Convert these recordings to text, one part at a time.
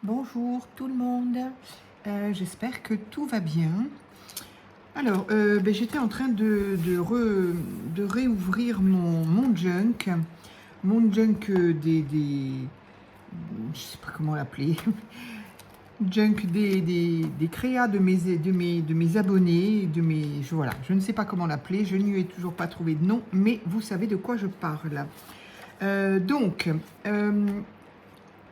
Bonjour tout le monde. J'espère que tout va bien. Alors, j'étais en train de réouvrir mon junk. Mon junk je sais pas comment l'appeler. Junk des créas de mes abonnés, voilà, je ne sais pas comment l'appeler. Je n'y ai toujours pas trouvé de nom, mais vous savez de quoi je parle. Euh, donc, euh,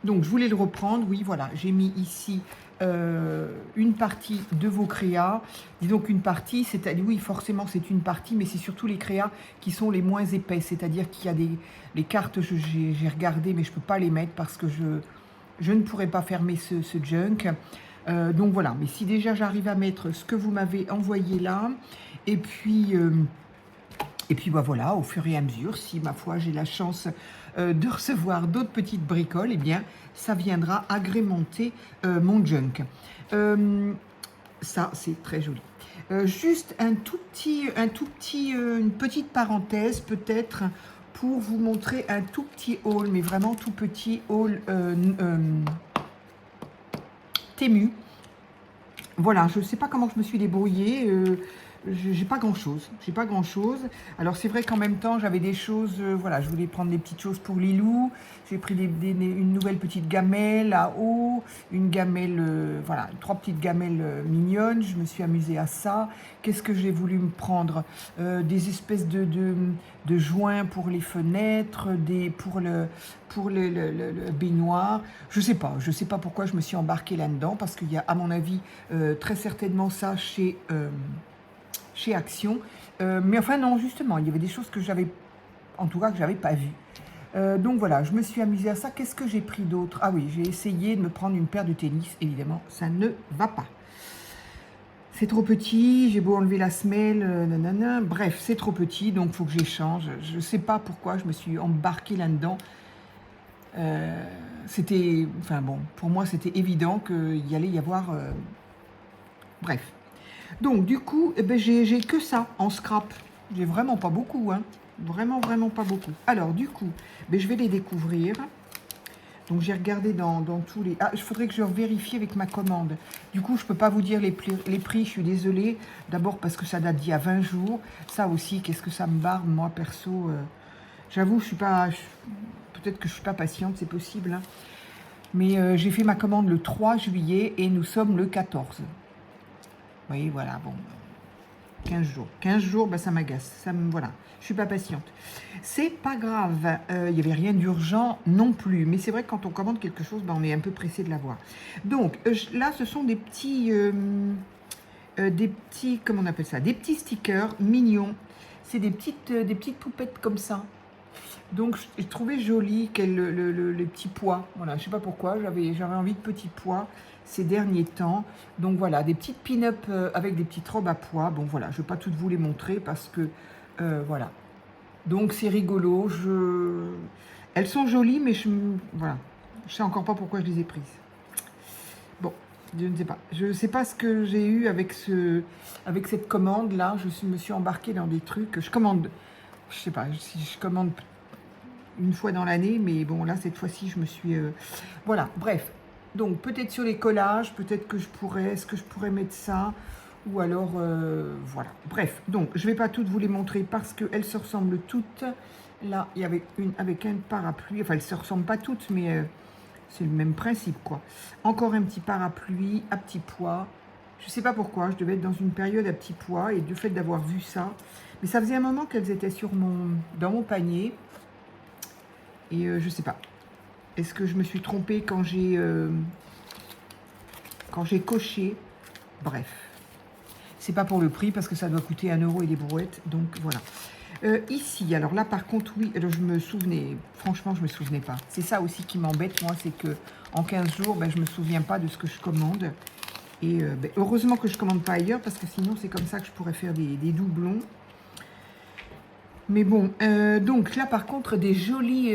Donc, je voulais le reprendre. Oui, voilà, j'ai mis ici une partie de vos créas. Disons qu'une partie, c'est-à-dire, oui, forcément, c'est une partie, mais c'est surtout les créas qui sont les moins épais. C'est-à-dire qu'il y a les cartes, j'ai regardé, mais je ne peux pas les mettre parce que je ne pourrais pas fermer ce junk. Donc voilà, mais si déjà j'arrive à mettre ce que vous m'avez envoyé là, et puis... euh, et puis bah voilà, au fur et à mesure, si ma foi j'ai la chance de recevoir d'autres petites bricoles, eh bien ça viendra agrémenter mon junk. Euh, Ça c'est très joli. Juste une petite parenthèse peut-être pour vous montrer un tout petit haul, mais vraiment tout petit haul Temu. Voilà, je ne sais pas comment je me suis débrouillée. J'ai pas grand chose. J'ai pas grand chose. Alors c'est vrai qu'en même temps j'avais des choses. Voilà, je voulais prendre des petites choses pour Lilou. J'ai pris une nouvelle petite gamelle à eau, une gamelle, voilà, trois petites gamelles mignonnes. Je me suis amusée à ça. Qu'est-ce que j'ai voulu me prendre? Des espèces de joints pour les fenêtres, pour le baignoire. Je sais pas pourquoi je me suis embarquée là-dedans, parce qu'il y a, à mon avis, très certainement ça chez Action. Mais enfin, non, justement, il y avait des choses que j'avais, en tout cas, que j'avais pas vues. Donc voilà, je me suis amusée à ça. Qu'est-ce que j'ai pris d'autre? Ah oui, j'ai essayé de me prendre une paire de tennis. Évidemment, ça ne va pas. C'est trop petit, j'ai beau enlever la semelle, nanana. Bref, c'est trop petit, donc il faut que j'échange. Je ne sais pas pourquoi je me suis embarquée là-dedans. Enfin bon, pour moi c'était évident qu'il y allait y avoir... bref. Donc du coup, j'ai que ça en scrap. J'ai vraiment pas beaucoup, hein. Vraiment, vraiment pas beaucoup. Alors du coup, je vais les découvrir. Donc j'ai regardé dans tous les... Ah, il faudrait que je vérifie avec ma commande. Du coup, je peux pas vous dire les prix, je suis désolée. D'abord parce que ça date d'il y a 20 jours. Ça aussi, qu'est-ce que ça me barbe, moi, perso. J'avoue, je suis pas... Peut-être que je suis pas patiente, c'est possible, hein. Mais j'ai fait ma commande le 3 juillet et nous sommes le 14. Oui, voilà, bon, 15 jours. 15 jours, ça m'agace. Voilà, je suis pas patiente. C'est pas grave, il n'y avait rien d'urgent non plus. Mais c'est vrai que quand on commande quelque chose, on est un peu pressé de l'avoir. Donc là, ce sont comment on appelle ça? Des petits stickers mignons. C'est des petites poupettes comme ça. Donc, je trouvais joli les petits pois. Voilà, je sais pas pourquoi, j'avais envie de petits pois ces derniers temps. Donc voilà, des petites pin-up avec des petites robes à pois. Bon voilà, je ne vais pas toutes vous les montrer parce que voilà. Donc c'est rigolo. Elles sont jolies, mais voilà, je sais encore pas pourquoi je les ai prises. Bon, je ne sais pas. Je ne sais pas ce que j'ai eu avec cette commande là. Me suis embarquée dans des trucs. Je commande. Je sais pas si je commande une fois dans l'année, mais bon, là, cette fois-ci, je me suis... Voilà, bref. Donc, peut-être sur les collages, peut-être que est-ce que je pourrais mettre ça? Ou alors, voilà. Bref, donc, je ne vais pas toutes vous les montrer parce qu'elles se ressemblent toutes. Là, il y avait une avec un parapluie. Enfin, elles ne se ressemblent pas toutes, mais c'est le même principe, quoi. Encore un petit parapluie à petits pois. Je ne sais pas pourquoi, je devais être dans une période à petits pois et du fait d'avoir vu ça. Mais ça faisait un moment qu'elles étaient dans mon panier. Et je sais pas. Est-ce que je me suis trompée quand j'ai coché? Bref. C'est pas pour le prix parce que ça doit coûter 1 euro et des brouettes. Donc voilà. Ici, alors là par contre, oui, alors je me souvenais, franchement, je me souvenais pas. C'est ça aussi qui m'embête, moi, c'est que en 15 jours, je me souviens pas de ce que je commande. Et heureusement que je commande pas ailleurs parce que sinon, c'est comme ça que je pourrais faire des doublons. Mais bon, donc là par contre, des jolis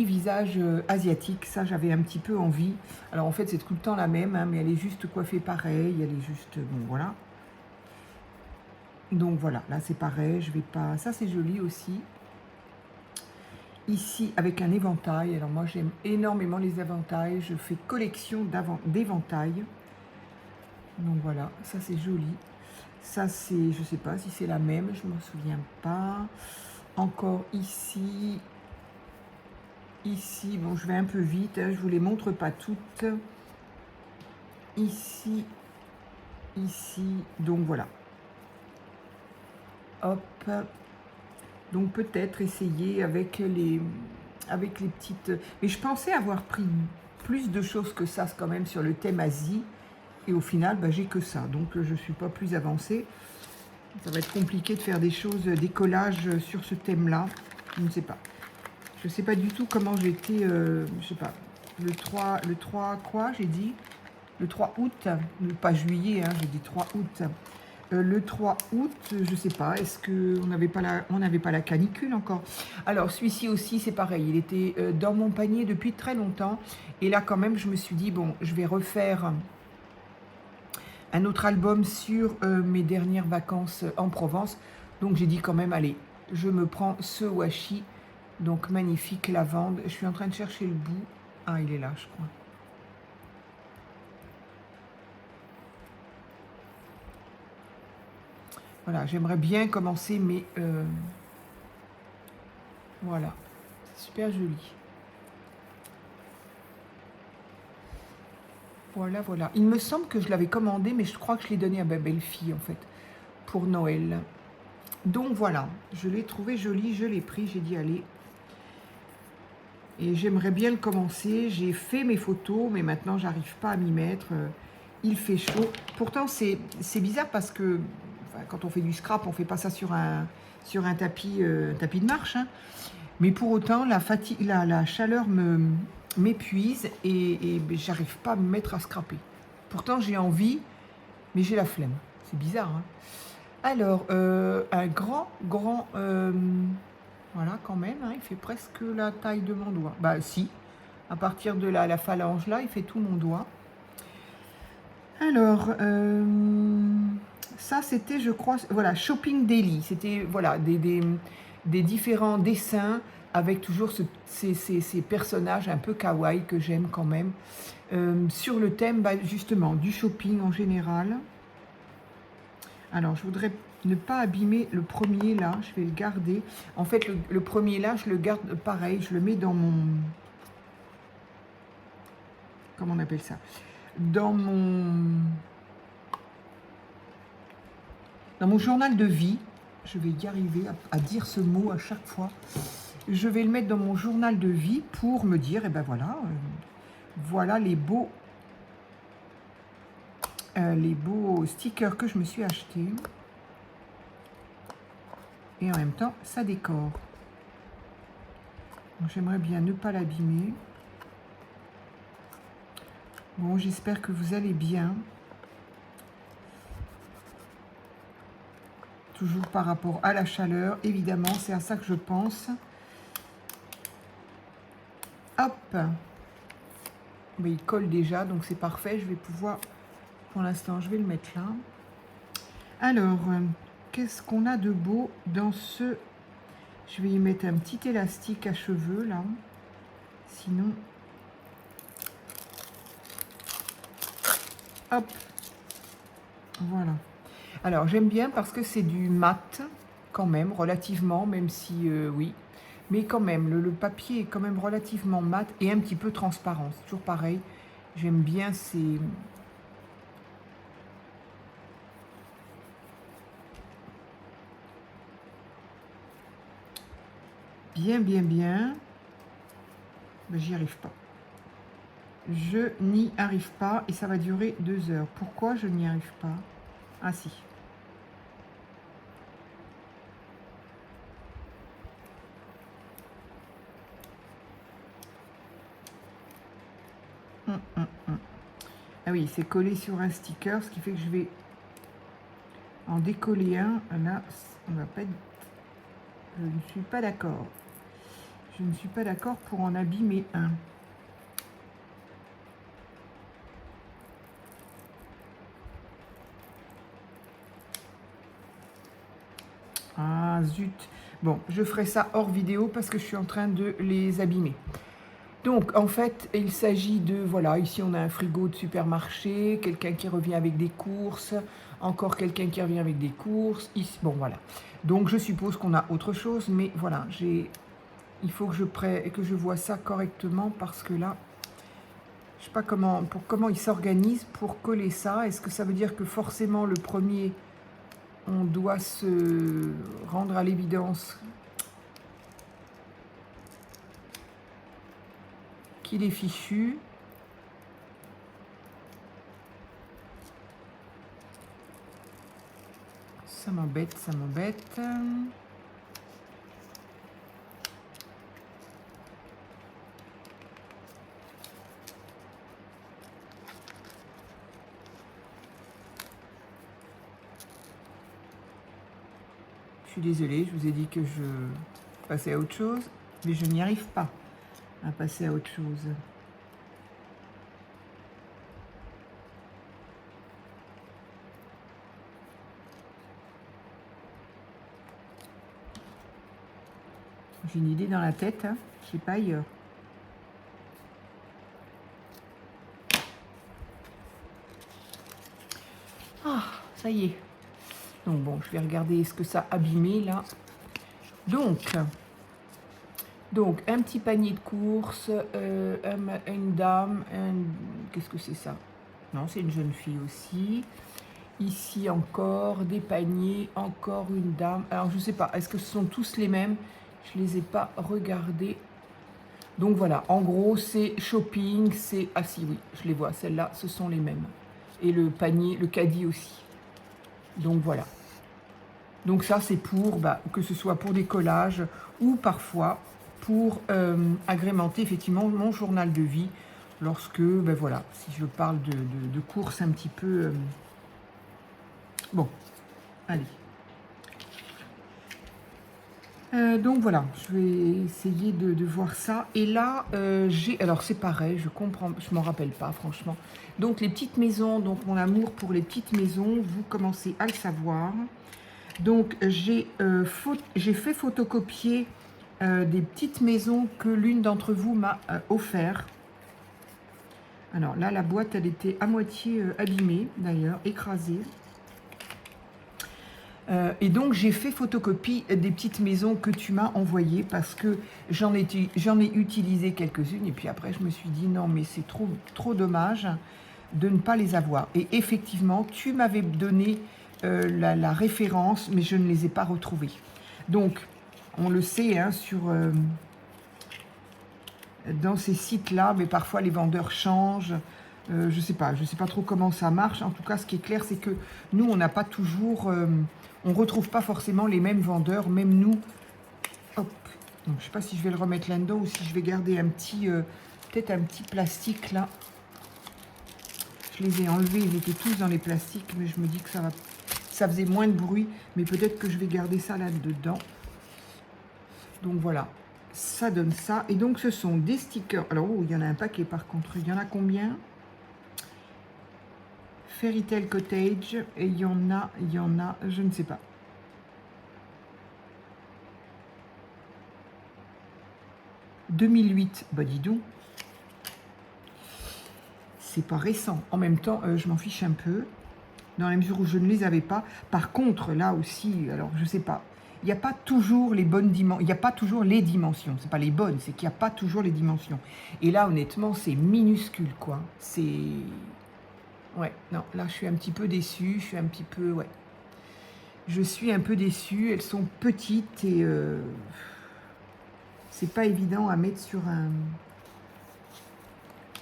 visages asiatiques, ça j'avais un petit peu envie. Alors en fait c'est tout le temps la même, hein, mais elle est juste coiffée pareil, elle est juste, bon voilà. Donc voilà, là c'est pareil, je vais pas, ça c'est joli aussi. ici avec un éventail. Alors moi j'aime énormément les éventails, je fais collection d'éventails. Donc voilà, ça c'est joli. Ça c'est, je sais pas si c'est la même, je m'en souviens pas. Encore ici, ici, bon je vais un peu vite, hein, je vous les montre pas toutes. Ici, ici, donc voilà. Hop. Donc peut-être essayer avec les petites... Mais je pensais avoir pris plus de choses que ça quand même sur le thème Asie. Et au final, bah, j'ai que ça. Donc je ne suis pas plus avancée. Ça va être compliqué de faire des choses, des collages sur ce thème-là. Je ne sais pas. Je ne sais pas du tout comment j'étais, je sais pas, le 3 quoi, j'ai dit le 3 août, pas juillet, hein, j'ai dit 3 août. Le 3 août, je sais pas, est-ce qu'on n'avait pas la canicule encore? Alors celui-ci aussi, c'est pareil, il était dans mon panier depuis très longtemps. Et là, quand même, je me suis dit, bon, je vais refaire un autre album sur mes dernières vacances en Provence. Donc j'ai dit quand même, allez, je me prends ce washi. Donc magnifique lavande. Je suis en train de chercher le bout. Ah, il est là, je crois. Voilà, j'aimerais bien commencer, mais voilà, c'est super joli. Voilà, voilà. Il me semble que je l'avais commandé, mais je crois que je l'ai donné à ma belle-fille, en fait, pour Noël. Donc voilà, je l'ai trouvé joli, je l'ai pris, j'ai dit allez. Et j'aimerais bien le commencer. J'ai fait mes photos, mais maintenant, j'arrive pas à m'y mettre. Il fait chaud. Pourtant, c'est bizarre parce que enfin, quand on fait du scrap, on fait pas ça sur un tapis, tapis de marche. Hein. Mais pour autant, la chaleur m'épuise et j'arrive pas à me mettre à scraper. Pourtant, j'ai envie, mais j'ai la flemme. C'est bizarre. Hein. Alors, un grand, voilà quand même, hein, il fait presque la taille de mon doigt. Bah si, à partir de la phalange là, il fait tout mon doigt. Alors, ça c'était, je crois, voilà, Shopping Daily. C'était, voilà, des différents dessins avec toujours ces personnages un peu kawaii que j'aime quand même. Sur le thème, bah, justement, du shopping en général. Alors, je voudrais ne pas abîmer le premier là, je vais le garder. En fait, le premier là, je le garde pareil, je le mets dans mon... Comment on appelle ça? Dans mon journal de vie. Je vais y arriver à dire ce mot à chaque fois. Je vais le mettre dans mon journal de vie pour me dire, et ben voilà, voilà les beaux stickers que je me suis achetés. Et en même temps, ça décore. J'aimerais bien ne pas l'abîmer. Bon, j'espère que vous allez bien. Toujours par rapport à la chaleur, évidemment, c'est à ça que je pense. Hop. Mais il colle déjà, donc c'est parfait. Je vais pouvoir, pour l'instant, je vais le mettre là. Alors, qu'est-ce qu'on a de beau dans ce... Je vais y mettre un petit élastique à cheveux, là. Sinon... Hop. Voilà. Alors, j'aime bien parce que c'est du mat, quand même, relativement, même si, oui. Mais quand même, le papier est quand même relativement mat et un petit peu transparent. C'est toujours pareil. J'aime bien ces... Bien, bien, bien. Ben, j'y arrive pas. Je n'y arrive pas et ça va durer 2 heures. Pourquoi je n'y arrive pas? Ah si. Ah oui, c'est collé sur un sticker, ce qui fait que je vais en décoller un. Là, on va pas être... Je ne suis pas d'accord. Je ne suis pas d'accord pour en abîmer un. Ah zut. Bon, je ferai ça hors vidéo parce que je suis en train de les abîmer. Donc, en fait, il s'agit de, voilà, ici on a un frigo de supermarché, quelqu'un qui revient avec des courses, encore quelqu'un qui revient avec des courses, ici, bon, voilà. Donc, je suppose qu'on a autre chose, mais voilà, il faut que je vois ça correctement parce que là, je ne sais pas comment ils s'organisent pour coller ça. Est-ce que ça veut dire que forcément le premier, on doit se rendre à l'évidence qu'il est fichu? Ça m'embête, ça m'embête. Je suis désolée, je vous ai dit que je passais à autre chose, mais je n'y arrive pas à passer à autre chose. J'ai une idée dans la tête, hein, je sais pas ailleurs. Ah, ça y est. Donc bon, je vais regarder ce que ça a abîmé là. Donc un petit panier de courses, une dame, qu'est-ce que c'est ça? Non, c'est une jeune fille aussi. Ici encore, des paniers, encore une dame. Alors je sais pas, est-ce que ce sont tous les mêmes? Je les ai pas regardés. Donc voilà, en gros c'est shopping, c'est... Ah si, oui, je les vois, celles-là, ce sont les mêmes. Et le panier, le caddie aussi. Donc voilà. Donc ça c'est pour, que ce soit pour des collages ou parfois pour agrémenter effectivement mon journal de vie lorsque, voilà, si je parle de courses un petit peu... Bon, allez. Donc voilà, je vais essayer de voir ça. Et là, alors c'est pareil, je comprends, je m'en rappelle pas franchement. Donc les petites maisons, donc mon amour pour les petites maisons, vous commencez à le savoir. Donc j'ai fait photocopier des petites maisons que l'une d'entre vous m'a offert. Alors là, la boîte, elle était à moitié abîmée d'ailleurs, écrasée. Et donc j'ai fait photocopie des petites maisons que tu m'as envoyées parce que j'en ai utilisé quelques-unes et puis après je me suis dit non mais c'est trop dommage de ne pas les avoir. Et effectivement tu m'avais donné la référence mais je ne les ai pas retrouvées. Donc on le sait hein, dans ces sites-là, mais parfois les vendeurs changent. Je sais pas trop comment ça marche. En tout cas, ce qui est clair, c'est que nous, on n'a pas toujours... on retrouve pas forcément les mêmes vendeurs, même nous. Hop. Donc, je sais pas si je vais le remettre là-dedans ou si je vais garder un petit... peut-être un petit plastique, là. Je les ai enlevés, ils étaient tous dans les plastiques, mais je me dis que ça faisait moins de bruit. Mais peut-être que je vais garder ça là-dedans. Donc, voilà. Ça donne ça. Et donc, ce sont des stickers. Alors, oh, il y en a un paquet, par contre. Il y en a combien ? Fairy Tale Cottage, et il y en a, je ne sais pas. « 2008 », bah dis donc. C'est pas récent. En même temps, je m'en fiche un peu, dans la mesure où je ne les avais pas. Par contre, là aussi, alors je sais pas, il n'y a pas toujours les bonnes dimensions, il n'y a pas toujours les dimensions. C'est pas les bonnes, c'est qu'il n'y a pas toujours les dimensions. Et là, honnêtement, c'est minuscule, quoi. C'est... Ouais, non, là, je suis un petit peu déçue. Je suis un petit peu, ouais. Je suis un peu déçue. Elles sont petites et c'est pas évident à mettre sur un...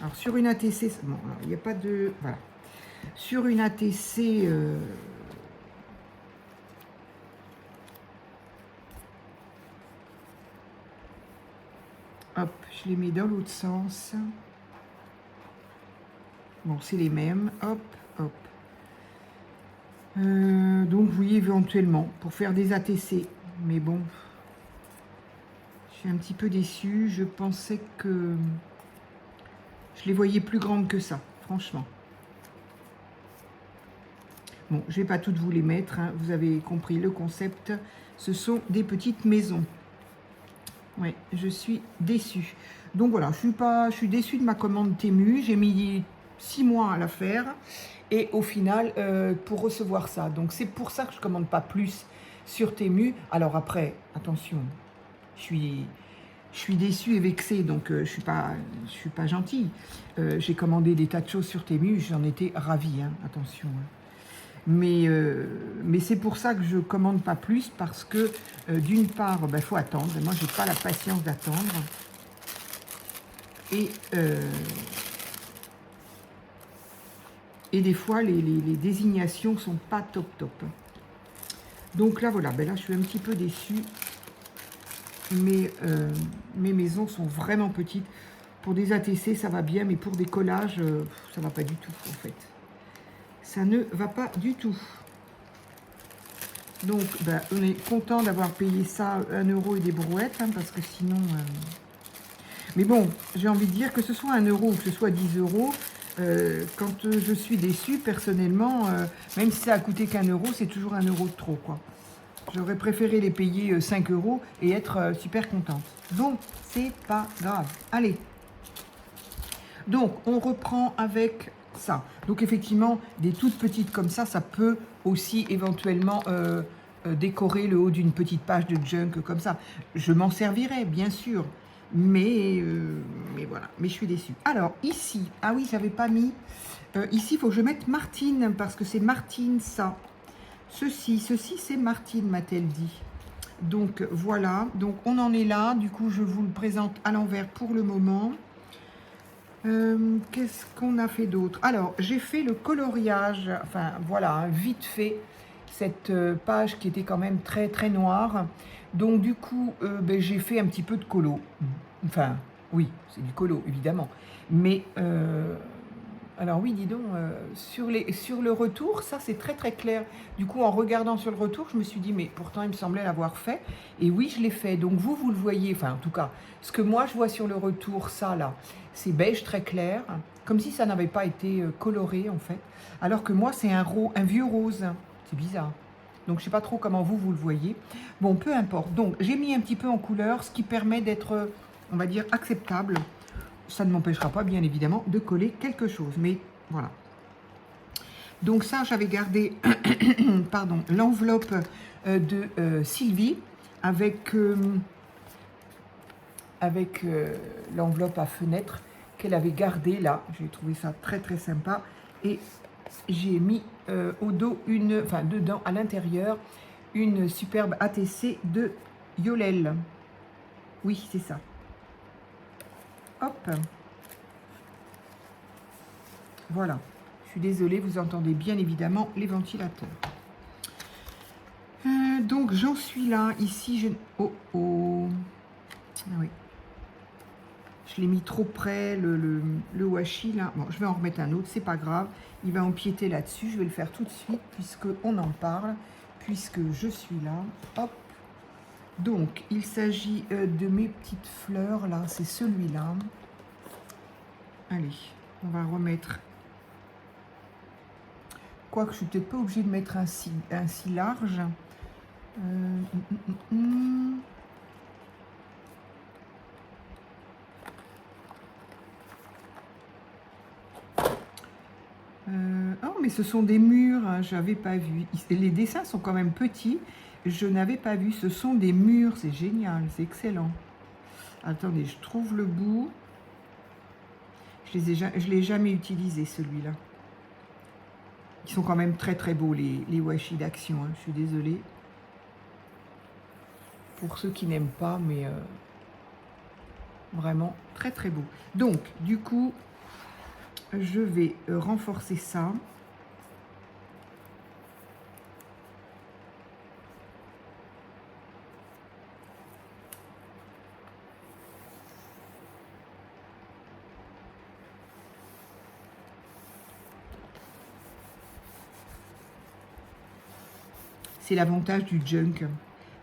Alors, sur une ATC, bon, il n'y a pas de... Voilà. Sur une ATC... Hop, je les mets dans l'autre sens. Bon, c'est les mêmes. Hop, hop. Donc, oui, éventuellement, pour faire des ATC. Mais bon, je suis un petit peu déçue. Je pensais que je les voyais plus grandes que ça, franchement. Bon, je ne vais pas toutes vous les mettre, hein. Vous avez compris le concept. Ce sont des petites maisons. Oui, je suis déçue. Donc voilà, je suis déçue de ma commande Temu. J'ai mis 6 mois à la faire. Et au final, pour recevoir ça. Donc c'est pour ça que je ne commande pas plus sur Temu. Alors après, attention, je suis déçue et vexée, donc je suis pas gentille. J'ai commandé des tas de choses sur Temu, j'en étais ravie, hein, attention. Hein. Mais c'est pour ça que je commande pas plus, parce que d'une part, il faut attendre. Et moi, j'ai pas la patience d'attendre. Et des fois, les désignations sont pas top top. Donc là, voilà, là, je suis un petit peu déçue. Mes maisons sont vraiment petites. Pour des ATC, ça va bien, mais pour des collages, ça va pas du tout, en fait. Ça ne va pas du tout. Donc, on est content d'avoir payé ça 1 € et des brouettes, hein, parce que sinon... Mais bon, j'ai envie de dire que ce soit 1 € ou que ce soit 10 €, quand je suis déçue, personnellement, même si ça a coûté qu'1 €, c'est toujours 1 € de trop, quoi. J'aurais préféré les payer 5 € et être super contente. Donc, c'est pas grave. Allez. Donc, on reprend avec ça. Donc, effectivement, des toutes petites comme ça peut aussi éventuellement décorer le haut d'une petite page de junk comme ça. Je m'en servirai, bien sûr. Mais voilà. Mais je suis déçue. Alors, ici. Ah oui, j'avais pas mis. Ici, il faut que je mette Martine, parce que c'est Martine, ça. Ceci, c'est Martine, m'a-t-elle dit. Donc, voilà. Donc, on en est là. Du coup, je vous le présente à l'envers pour le moment. Qu'est-ce qu'on a fait d'autre? Alors, j'ai fait le coloriage. Enfin, voilà, hein, vite fait. Cette page qui était quand même très, très noire. Donc, du coup, j'ai fait un petit peu de colo. Enfin, oui, c'est du colo, évidemment. Mais... alors oui, dis donc, sur le retour, ça c'est très très clair. Du coup, en regardant sur le retour, je me suis dit, mais pourtant il me semblait l'avoir fait. Et oui, je l'ai fait. Donc vous le voyez, enfin en tout cas, ce que moi je vois sur le retour, ça là, c'est beige très clair, comme si ça n'avait pas été coloré en fait. Alors que moi, c'est un vieux rose. C'est bizarre. Donc je ne sais pas trop comment vous le voyez. Bon, peu importe. Donc j'ai mis un petit peu en couleur, ce qui permet d'être, on va dire, acceptable. Ça ne m'empêchera pas, bien évidemment, de coller quelque chose. Mais voilà. Donc ça, j'avais gardé pardon, l'enveloppe de Sylvie avec l'enveloppe à fenêtre qu'elle avait gardée là. J'ai trouvé ça très très sympa. Et j'ai mis au dos dedans, à l'intérieur, une superbe ATC de Yolel. Oui, c'est ça. Hop. Voilà. Je suis désolée, vous entendez bien évidemment les ventilateurs. Donc, j'en suis là. Ici, je... Oh, oh. Ah oui. Je l'ai mis trop près, le washi, là. Bon, je vais en remettre un autre, c'est pas grave. Il va empiéter là-dessus. Je vais le faire tout de suite, puisqu'on en parle, puisque je suis là. Hop. Donc, il s'agit de mes petites fleurs, là. C'est celui-là. Allez, on va remettre... Quoique, je suis peut-être pas obligée de mettre un si large. Oh, mais ce sont des murs, hein, j'avais pas vu. Les dessins sont quand même petits. Je n'avais pas vu. Ce sont des murs, c'est génial, c'est excellent. Attendez, je trouve le bout. Je l'ai jamais utilisé, celui-là. Ils sont quand même très très beaux, les washi d'action, hein, je suis désolée. Pour ceux qui n'aiment pas, mais vraiment très très beau. Donc, du coup, je vais renforcer ça. C'est l'avantage du junk.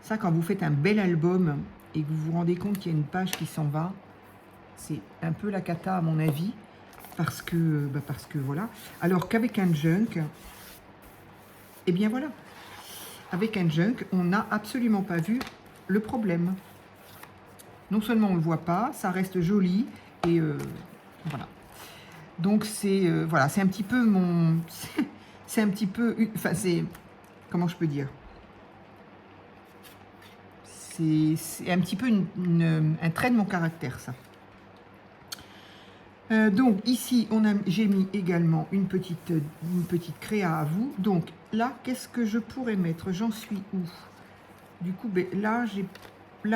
Ça, quand vous faites un bel album et que vous vous rendez compte qu'il y a une page qui s'en va, c'est un peu la cata à mon avis, parce que voilà. Alors qu'avec un junk, Et bien voilà, avec un junk, on n'a absolument pas vu le problème. Non seulement on ne le voit pas, ça reste joli, et voilà. Donc c'est voilà, c'est un petit peu mon... c'est un petit peu... Enfin, c'est... Comment je peux dire? C'est un petit peu un trait de mon caractère, ça. Donc ici, j'ai mis également une petite créa à vous. Donc là, qu'est-ce que je pourrais mettre? J'en suis où? Du coup, ben, là,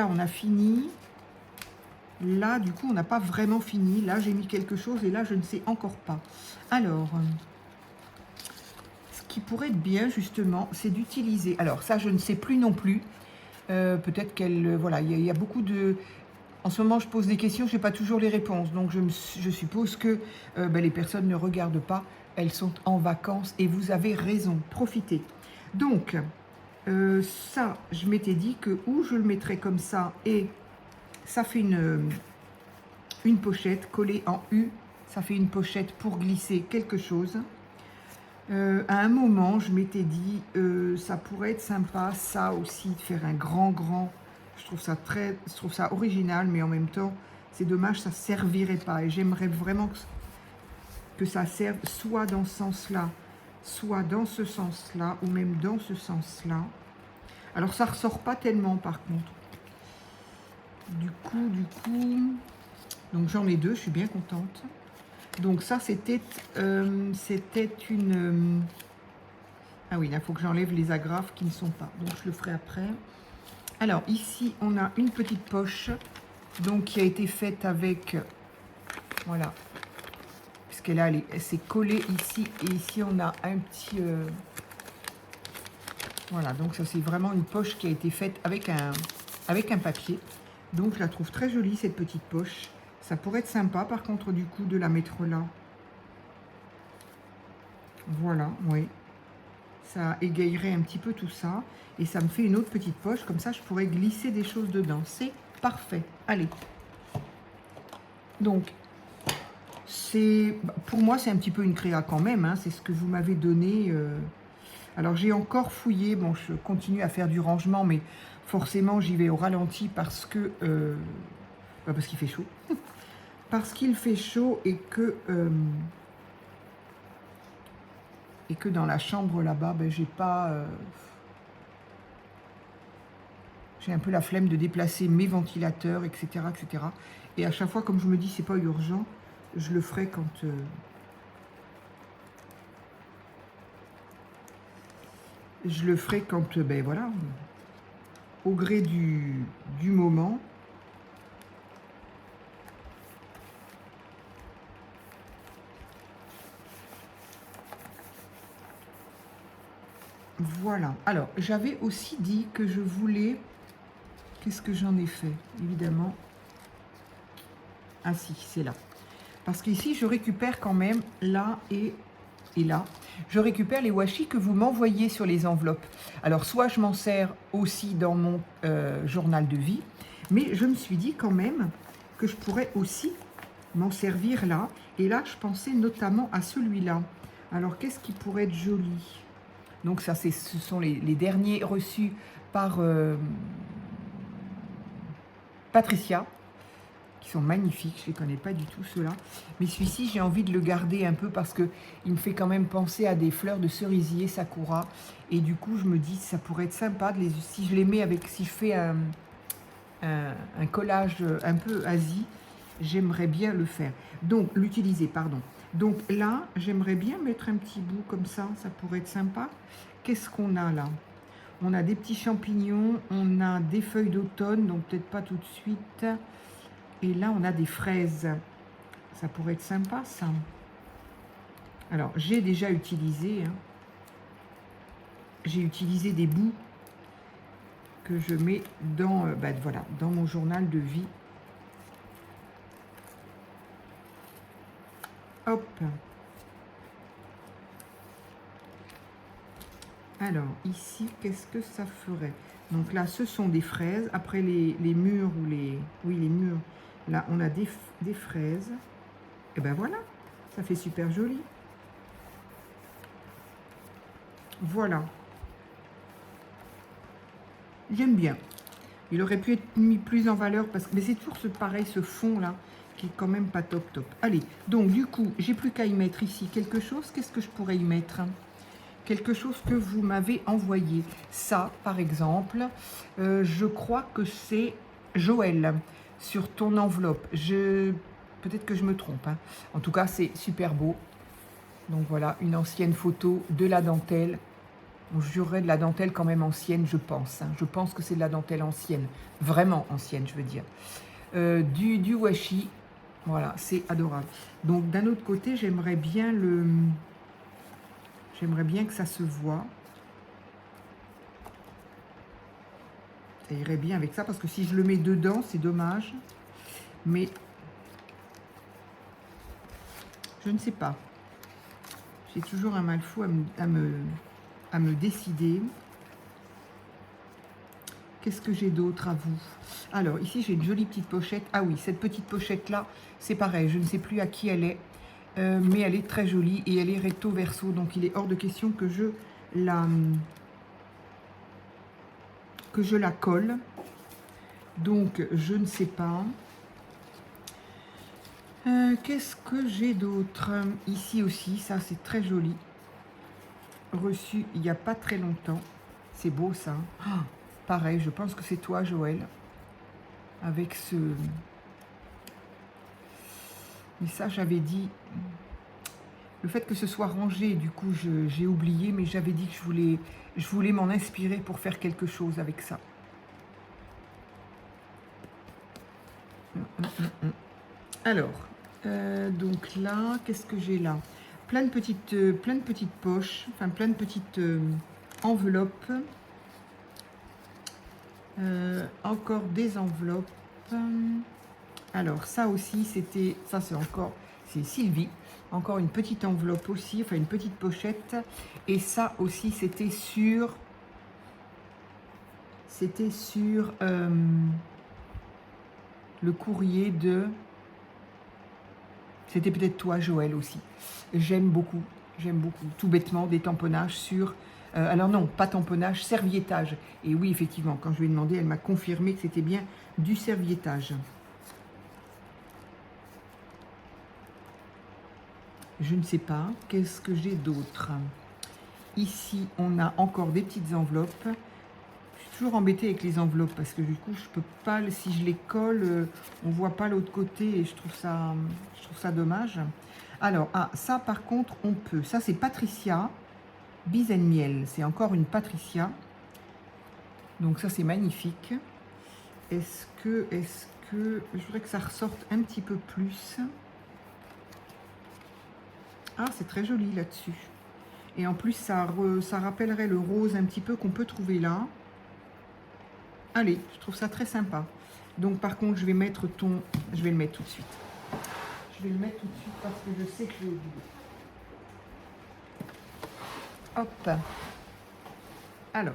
on a fini. Là, du coup, on n'a pas vraiment fini. Là, j'ai mis quelque chose et là, je ne sais encore pas. Alors, ce qui pourrait être bien, justement, c'est d'utiliser... Alors, ça, je ne sais plus non plus. Peut-être qu'elle... voilà, il y a beaucoup de... En ce moment, je pose des questions, je n'ai pas toujours les réponses. Donc, je suppose que ben, les personnes ne regardent pas. Elles sont en vacances et vous avez raison. Profitez. Donc, ça, je m'étais dit que où je le mettrais comme ça et ça fait une pochette collée en U. Ça fait une pochette pour glisser quelque chose. À un moment, je m'étais dit, ça pourrait être sympa, ça aussi, de faire un grand... Je trouve ça original, mais en même temps, c'est dommage, ça ne servirait pas. Et j'aimerais vraiment que ça serve soit dans ce sens-là, soit dans ce sens-là, ou même dans ce sens-là. Alors, ça ne ressort pas tellement, par contre. Du coup, donc j'en ai deux, je suis bien contente. Donc ça, c'était une... Ah oui, là, il faut que j'enlève les agrafes qui ne sont pas. Donc, je le ferai après. Alors, ici, on a une petite poche, donc qui a été faite avec... Voilà. Puisqu'elle a, elle s'est collée ici. Et ici, on a un petit... Voilà, donc ça, c'est vraiment une poche qui a été faite avec un papier. Donc, je la trouve très jolie, cette petite poche. Ça pourrait être sympa, par contre, du coup, de la mettre là. Voilà, oui. Ça égayerait un petit peu tout ça. Et ça me fait une autre petite poche. Comme ça, je pourrais glisser des choses dedans. C'est parfait. Allez. Donc, pour moi, c'est un petit peu une créa quand même. Hein. C'est ce que vous m'avez donné. Alors, j'ai encore fouillé. Bon, je continue à faire du rangement, mais forcément, j'y vais au ralenti parce que... parce qu'il fait chaud. Parce qu'il fait chaud et que dans la chambre là-bas, ben, j'ai pas... j'ai un peu la flemme de déplacer mes ventilateurs, etc., etc. Et à chaque fois, comme je me dis, c'est pas urgent, je le ferai quand... je le ferai quand, ben voilà, au gré du moment. Voilà. Alors, j'avais aussi dit que je voulais... Qu'est-ce que j'en ai fait? Évidemment. Ah si, c'est là. Parce qu'ici, je récupère quand même là et là. Je récupère les washi que vous m'envoyez sur les enveloppes. Alors, soit je m'en sers aussi dans mon journal de vie, mais je me suis dit quand même que je pourrais aussi m'en servir là. Et là, je pensais notamment à celui-là. Alors, qu'est-ce qui pourrait être joli? Donc, ça, ce sont les derniers reçus par Patricia, qui sont magnifiques. Je ne les connais pas du tout, ceux-là. Mais celui-ci, j'ai envie de le garder un peu parce qu'il me fait quand même penser à des fleurs de cerisier sakura. Et du coup, je me dis, ça pourrait être sympa de si je les mets avec... Si je fais un collage un peu Asie, j'aimerais bien le faire. Donc, l'utiliser, pardon. Donc là, j'aimerais bien mettre un petit bout comme ça pourrait être sympa. Qu'est-ce qu'on a là? On a des petits champignons, on a des feuilles d'automne, donc peut-être pas tout de suite. Et là, on a des fraises. Ça pourrait être sympa, ça. Alors, j'ai déjà utilisé. Hein. J'ai utilisé des bouts que je mets dans, voilà, dans mon journal de vie. Hop. Alors, ici, qu'est-ce que ça ferait? Donc là, ce sont des fraises. Après, les murs ou les... Oui, les murs. Là, on a des fraises. Et ben voilà, ça fait super joli. Voilà. J'aime bien. Il aurait pu être mis plus en valeur, parce que mais c'est toujours pareil, ce fond-là, qui est quand même pas top top. Allez, donc du coup, j'ai plus qu'à y mettre ici quelque chose. Qu'est-ce que je pourrais y mettre? Quelque chose que vous m'avez envoyé. Ça, par exemple, je crois que c'est Joël, sur ton enveloppe. Peut-être que je me trompe, hein. En tout cas, c'est super beau. Donc voilà, une ancienne photo de la dentelle. On jurerait de la dentelle quand même ancienne, je pense, hein. Je pense que c'est de la dentelle ancienne. Vraiment ancienne, je veux dire. Du washi. Voilà, c'est adorable. Donc d'un autre côté, j'aimerais bien que ça se voit. Ça irait bien avec ça, parce que si je le mets dedans, c'est dommage. Mais je ne sais pas. J'ai toujours un mal fou à me décider. Qu'est-ce que j'ai d'autre à vous? Alors, ici, j'ai une jolie petite pochette. Ah oui, cette petite pochette-là, c'est pareil. Je ne sais plus à qui elle est. Mais elle est très jolie et elle est recto verso. Donc, il est hors de question que je la colle. Donc, je ne sais pas. Qu'est-ce que j'ai d'autre? Ici aussi, ça, c'est très joli. Reçu il n'y a pas très longtemps. C'est beau, ça. Ah, pareil, je pense que c'est toi, Joël. Avec ce... Mais ça, j'avais dit... Le fait que ce soit rangé, du coup, j'ai oublié, mais j'avais dit que je voulais m'en inspirer pour faire quelque chose avec ça. Alors, donc là, qu'est-ce que j'ai là? Plein de petites poches, enfin plein de petites enveloppes. Encore des enveloppes. Alors, ça aussi, c'était... Ça, c'est Sylvie. Encore une petite enveloppe aussi, enfin une petite pochette. Et ça aussi, c'était sur... le courrier de... C'était peut-être toi, Joël, aussi. J'aime beaucoup. Tout bêtement, des tamponnages sur... alors non, pas tamponnage, serviettage. Et oui, effectivement, quand je lui ai demandé, elle m'a confirmé que c'était bien du serviettage. Je ne sais pas. Qu'est-ce que j'ai d'autre? Ici, on a encore des petites enveloppes. Je suis toujours embêtée avec les enveloppes parce que du coup, je peux pas, si je les colle, on voit pas l'autre côté et je trouve ça dommage. Alors, ah, ça par contre, on peut. Ça, c'est Patricia. Bise and Miel. C'est encore une Patricia. Donc ça, c'est magnifique. Est-ce que... Je voudrais que ça ressorte un petit peu plus. Ah, c'est très joli là-dessus. Et en plus, ça rappellerait le rose un petit peu qu'on peut trouver là. Allez, je trouve ça très sympa. Donc par contre, je vais mettre je vais le mettre tout de suite. Je vais le mettre tout de suite parce que je sais que je l'ai oublié. Hop. Alors.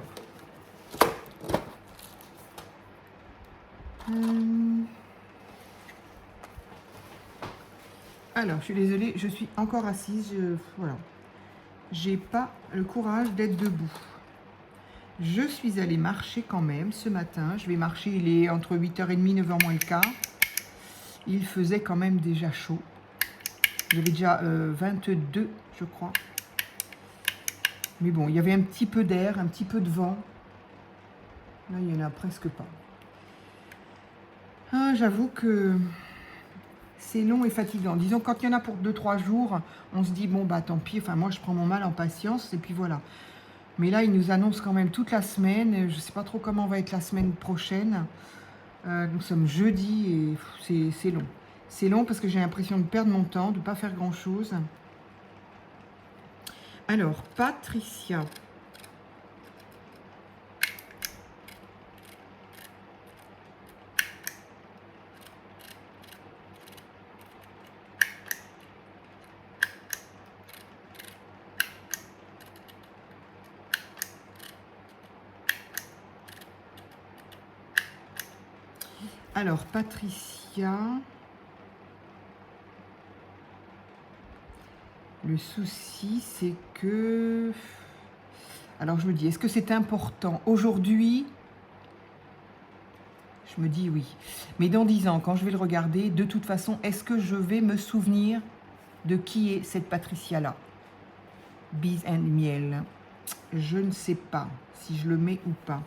Alors, je suis désolée, je suis encore assise. Voilà. J'ai pas le courage d'être debout. Je suis allée marcher quand même ce matin. Je vais marcher, il est entre 8h30 et 9h moins le quart. Il faisait quand même déjà chaud. Il y avait déjà 22, je crois. Mais bon, il y avait un petit peu d'air, un petit peu de vent. Là, il n'y en a presque pas. Ah, j'avoue que c'est long et fatigant. Disons, quand il y en a pour 2-3 jours, on se dit, bon, bah tant pis. Enfin, moi, je prends mon mal en patience et puis voilà. Mais là, il nous annonce quand même toute la semaine. Je ne sais pas trop comment va être la semaine prochaine. Nous sommes jeudi et c'est long. C'est long parce que j'ai l'impression de perdre mon temps, de ne pas faire grand-chose. Alors, Patricia. Alors, Patricia, le souci, c'est que... Alors, je me dis, est-ce que c'est important? Aujourd'hui, Je me dis oui. Mais dans 10 ans, quand je vais le regarder, de toute façon, est-ce que je vais me souvenir de qui est cette Patricia-là? Bees and Miel. Je ne sais pas si je le mets ou pas.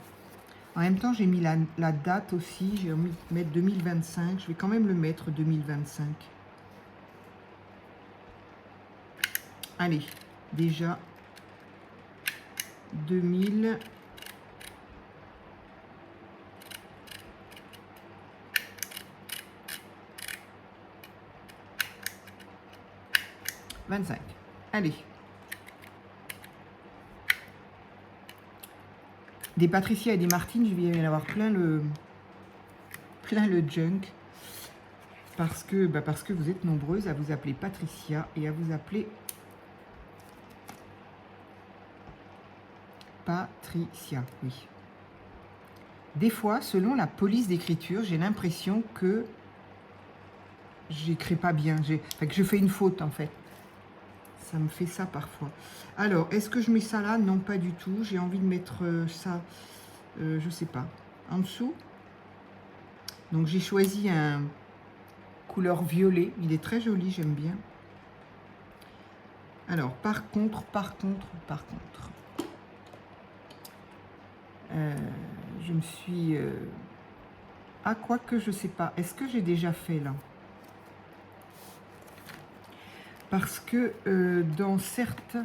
En même temps, j'ai mis la date aussi. J'ai envie de mettre 2025. Je vais quand même le mettre 2025. Allez, déjà 2000. Allez. Des Patricia et des Martine, je vais y en avoir plein le junk. Parce que vous êtes nombreuses à vous appeler Patricia et à vous appeler Patricia, oui. Des fois, selon la police d'écriture, j'ai l'impression que j'écris pas bien, que je fais une faute en fait. Ça me fait ça parfois. Alors, est-ce que je mets ça là? Non, pas du tout. J'ai envie de mettre ça, je sais pas, en dessous. Donc, j'ai choisi un couleur violet. Il est très joli, j'aime bien. Alors, par contre, je me suis... Ah, quoique, je sais pas. Est-ce que j'ai déjà fait là? Parce que dans certains...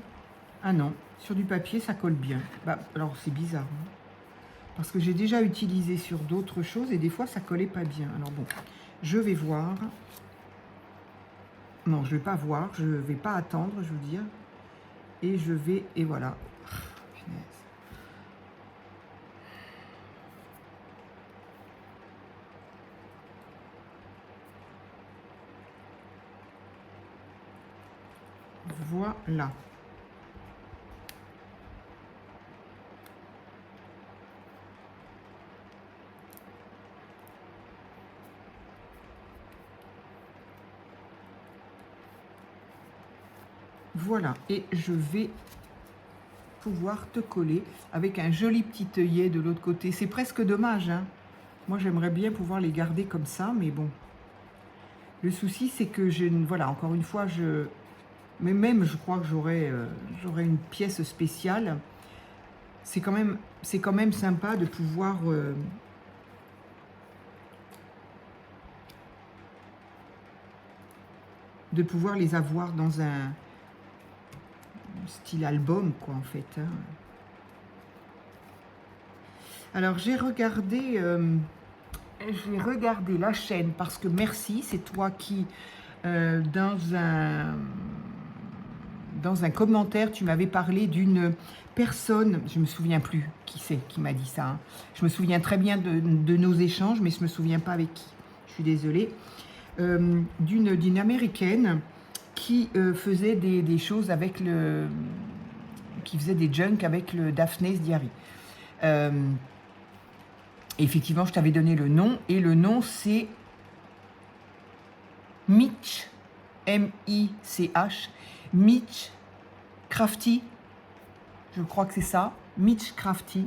Ah non, sur du papier, ça colle bien. Bah, alors, c'est bizarre. Hein, parce que j'ai déjà utilisé sur d'autres choses et des fois, ça collait pas bien. Alors bon, je vais voir. Non, je vais pas voir. Je vais pas attendre, je veux dire. Et je vais... Et voilà. Voilà. Voilà. Et je vais pouvoir te coller avec un joli petit œillet de l'autre côté. C'est presque dommage, hein. Moi, j'aimerais bien pouvoir les garder comme ça, mais bon. Le souci, c'est que voilà, encore une fois, mais même, je crois que j'aurais une pièce spéciale. C'est quand même sympa de pouvoir les avoir dans un style album, quoi, en fait. Hein. Alors, j'ai regardé la chaîne parce que merci, c'est toi qui, dans un commentaire, tu m'avais parlé d'une personne, je me souviens plus qui c'est qui m'a dit ça. Hein. Je me souviens très bien de nos échanges, mais je me souviens pas avec qui. Je suis désolée. D'une américaine qui faisait des choses avec qui faisait des junk avec le Daphne's Diary. Effectivement, je t'avais donné le nom, et le nom c'est Mitch, M-I-C-H, Mitch Crafty, je crois que c'est ça, Mitch Crafty,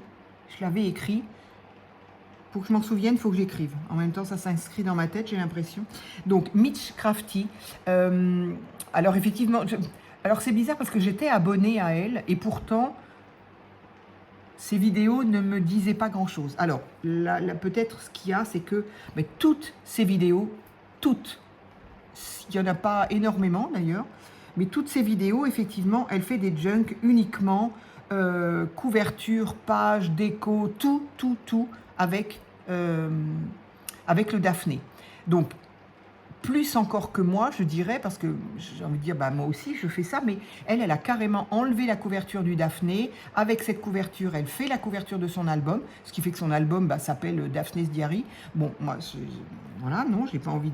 je l'avais écrit. Pour que je m'en souvienne, il faut que j'écrive. En même temps, ça s'inscrit dans ma tête, j'ai l'impression. Donc, Mitch Crafty. Alors, effectivement, alors c'est bizarre parce que j'étais abonnée à elle et pourtant, ces vidéos ne me disaient pas grand-chose. Alors, peut-être ce qu'il y a, c'est que toutes ces vidéos, toutes, il n'y en a pas énormément d'ailleurs, mais toutes ces vidéos, effectivement, elle fait des junk uniquement, couverture, page, déco, tout, avec le Daphné. Donc, plus encore que moi, je dirais, parce que j'ai envie de dire, moi aussi, je fais ça, mais elle a carrément enlevé la couverture du Daphné. Avec cette couverture, elle fait la couverture de son album, ce qui fait que son album s'appelle Daphne's Diary. Bon, moi, voilà, non, j'ai pas envie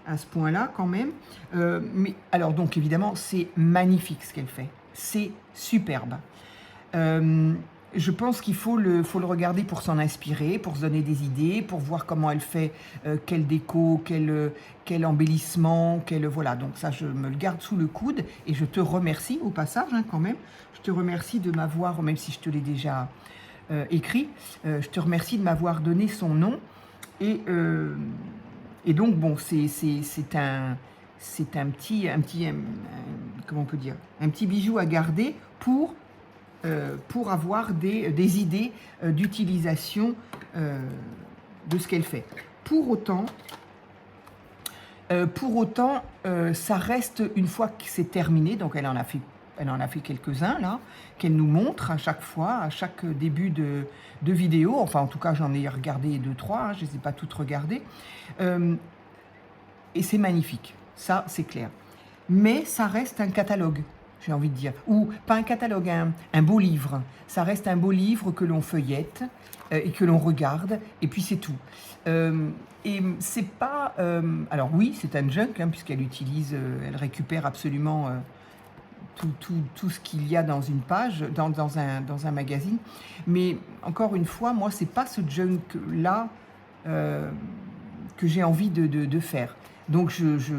à ce point-là, quand même. Mais alors, donc, évidemment, c'est magnifique ce qu'elle fait. C'est superbe. Je pense qu'il faut le regarder pour s'en inspirer, pour se donner des idées, pour voir comment elle fait, quel déco, quel embellissement, voilà. Donc ça, je me le garde sous le coude et je te remercie au passage, hein, quand même. Je te remercie de m'avoir, même si je te l'ai déjà écrit, je te remercie de m'avoir donné son nom. Et, euh, et donc, bon, c'est comment on peut dire, un petit bijou à garder pour avoir des idées d'utilisation de ce qu'elle fait. Pour autant, ça reste, une fois que c'est terminé, donc elle en a fait quelques-uns là, qu'elle nous montre à chaque fois, à chaque début de vidéo. Enfin, en tout cas, j'en ai regardé 2, 3, je ne les ai pas toutes regardées. Et c'est magnifique, ça, c'est clair. Mais ça reste un catalogue, j'ai envie de dire. Ou pas un catalogue, un beau livre. Ça reste un beau livre que l'on feuillette et que l'on regarde, et puis c'est tout. Et c'est pas... alors oui, c'est un junk, puisqu'elle utilise, elle récupère absolument tout ce qu'il y a dans une page, dans un magazine. Mais encore une fois, moi, c'est pas ce junk-là que j'ai envie de faire. Donc je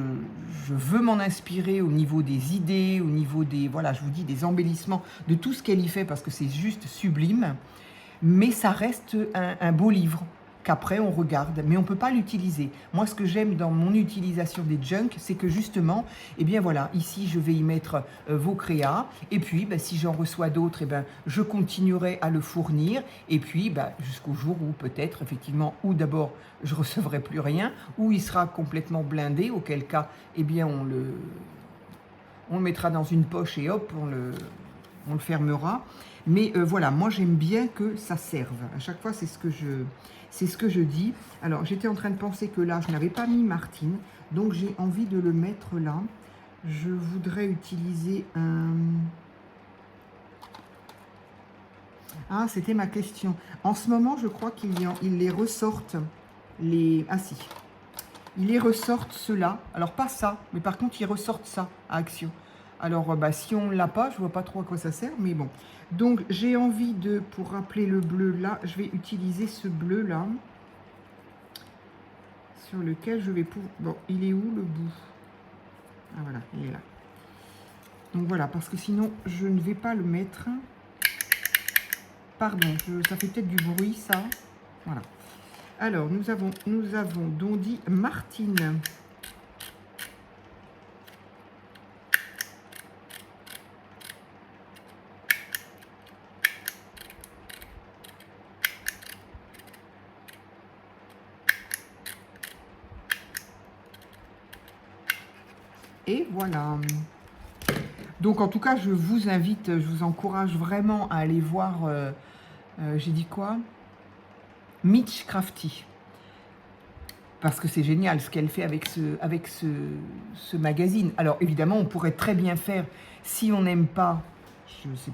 veux m'en inspirer au niveau des idées, au niveau des, voilà, je vous dis, des embellissements, de tout ce qu'elle y fait, parce que c'est juste sublime. Mais ça reste un beau livre qu'après on regarde, mais on ne peut pas l'utiliser. Moi, ce que j'aime dans mon utilisation des junk, c'est que justement, eh bien voilà, ici je vais y mettre vos créas, et puis si j'en reçois d'autres, je continuerai à le fournir, et puis jusqu'au jour où peut-être effectivement, ou d'abord je ne recevrai plus rien, ou il sera complètement blindé, auquel cas, eh bien on le mettra dans une poche et hop, on le fermera. Mais voilà, moi j'aime bien que ça serve. À chaque fois, c'est ce que je dis. Alors, j'étais en train de penser que là, je n'avais pas mis Martine, donc j'ai envie de le mettre là. Je voudrais utiliser un... Ah, c'était ma question. En ce moment, je crois qu'ils les ressortent. Ah si. Ils les ressortent ceux-là. Alors, pas ça, mais par contre, ils ressortent ça à Action. Alors, si on ne l'a pas, je ne vois pas trop à quoi ça sert, mais bon. Donc, j'ai envie pour rappeler le bleu là, je vais utiliser ce bleu là, sur lequel je vais pouvoir... Bon, il est où le bout? Ah voilà, il est là. Donc voilà, parce que sinon, je ne vais pas le mettre. Pardon, ça fait peut-être du bruit, ça. Voilà. Alors, nous avons donc dit Martine. Et voilà. Donc en tout cas, je vous invite, je vous encourage vraiment à aller voir, j'ai dit quoi? Mitch Crafty. Parce que c'est génial ce qu'elle fait avec ce magazine. Alors évidemment, on pourrait très bien faire, si on n'aime pas, je sais,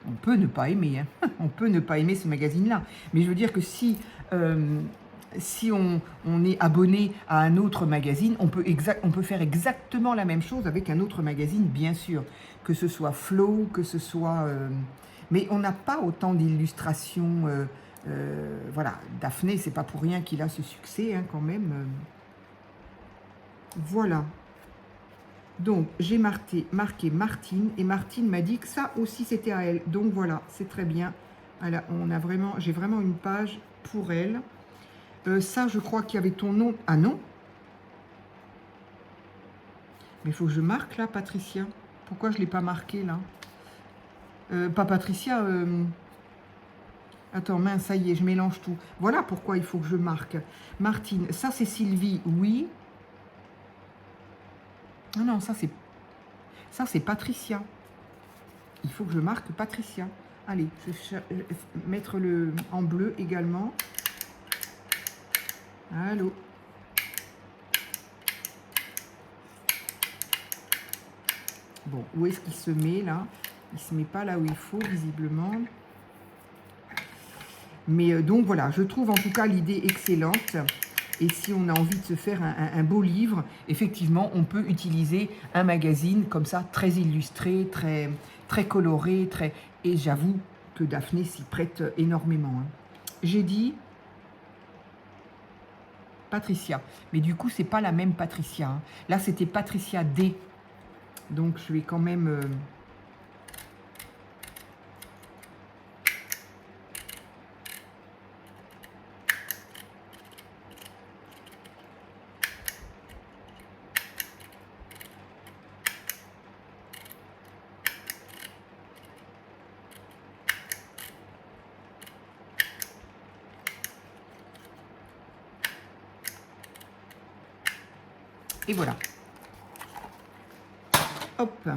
on peut ne pas aimer, hein, on peut ne pas aimer ce magazine-là. Mais je veux dire que si on est abonné à un autre magazine, on peut faire exactement la même chose avec un autre magazine, bien sûr. Que ce soit Flow, que ce soit... mais on n'a pas autant d'illustrations... voilà, Daphné, c'est pas pour rien qu'il a ce succès, hein, quand même. Voilà. Donc, j'ai marqué Martine, et Martine m'a dit que ça aussi, c'était à elle. Donc, voilà, c'est très bien. J'ai vraiment une page pour elle. Ça, je crois qu'il y avait ton nom. Ah non. Mais il faut que je marque, là, Patricia. Pourquoi je ne l'ai pas marqué, là? Pas Patricia... Attends, mince, ça y est, je mélange tout. Voilà pourquoi il faut que je marque. Martine, ça c'est Sylvie, oui. Ah non, ça c'est Patricia. Il faut que je marque Patricia. Allez, je vais mettre le en bleu également. Allô. Bon, où est-ce qu'il se met là? Il se met pas là où il faut, visiblement. Mais donc voilà, je trouve en tout cas l'idée excellente. Et si on a envie de se faire un beau livre, effectivement, on peut utiliser un magazine comme ça, très illustré, très coloré. Et j'avoue que Daphné s'y prête énormément. Hein. J'ai dit Patricia. Mais du coup, c'est pas la même Patricia. Hein. Là, c'était Patricia D. Donc, je vais quand même... Et voilà. Hop.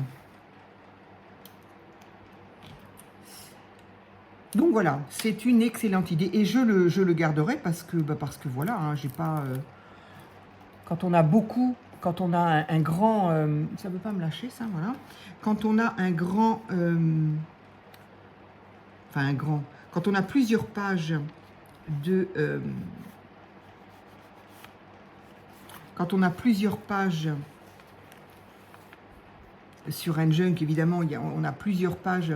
Donc voilà, c'est une excellente idée. Et je le garderai parce que voilà, hein, j'ai pas... quand on a beaucoup, quand on a un grand... ça ne veut pas me lâcher, ça, voilà. Quand on a un grand... enfin, un grand... Quand on a plusieurs pages de... quand on a plusieurs pages sur un junk, évidemment, on a plusieurs pages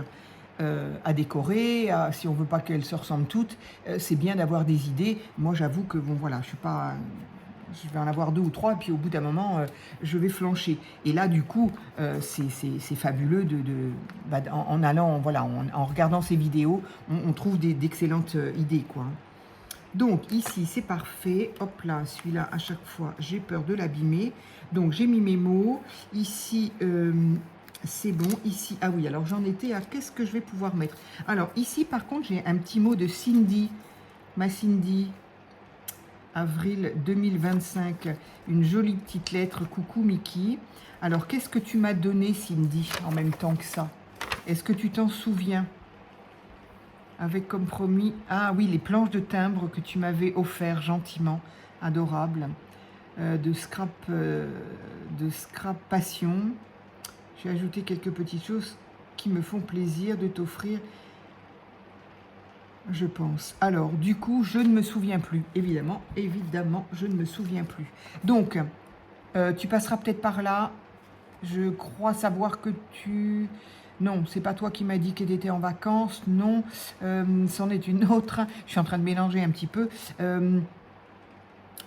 à décorer, si on veut pas qu'elles se ressemblent toutes, c'est bien d'avoir des idées. Moi, j'avoue que, bon, voilà, je suis pas... je vais en avoir 2 ou 3, et puis au bout d'un moment, je vais flancher. Et là, du coup, c'est fabuleux en allant, voilà, en regardant ces vidéos, on trouve d'excellentes idées, quoi. Donc, ici, c'est parfait. Hop là, celui-là, à chaque fois, j'ai peur de l'abîmer. Donc, j'ai mis mes mots. Ici, c'est bon. Ici, ah oui, alors j'en étais à qu'est-ce que je vais pouvoir mettre. Alors, ici, par contre, j'ai un petit mot de Cindy. Ma Cindy, avril 2025. Une jolie petite lettre. Coucou, Mickey. Alors, qu'est-ce que tu m'as donné, Cindy, en même temps que ça? Est-ce que tu t'en souviens? Avec comme promis, ah oui, les planches de timbre que tu m'avais offert gentiment, adorable, de scrap passion. J'ai ajouté quelques petites choses qui me font plaisir de t'offrir, je pense. Alors, du coup, je ne me souviens plus, évidemment, je ne me souviens plus. Donc, tu passeras peut-être par là. Je crois savoir que tu... Non, c'est pas toi qui m'as dit qu'elle était en vacances. Non, c'en est une autre. Je suis en train de mélanger un petit peu.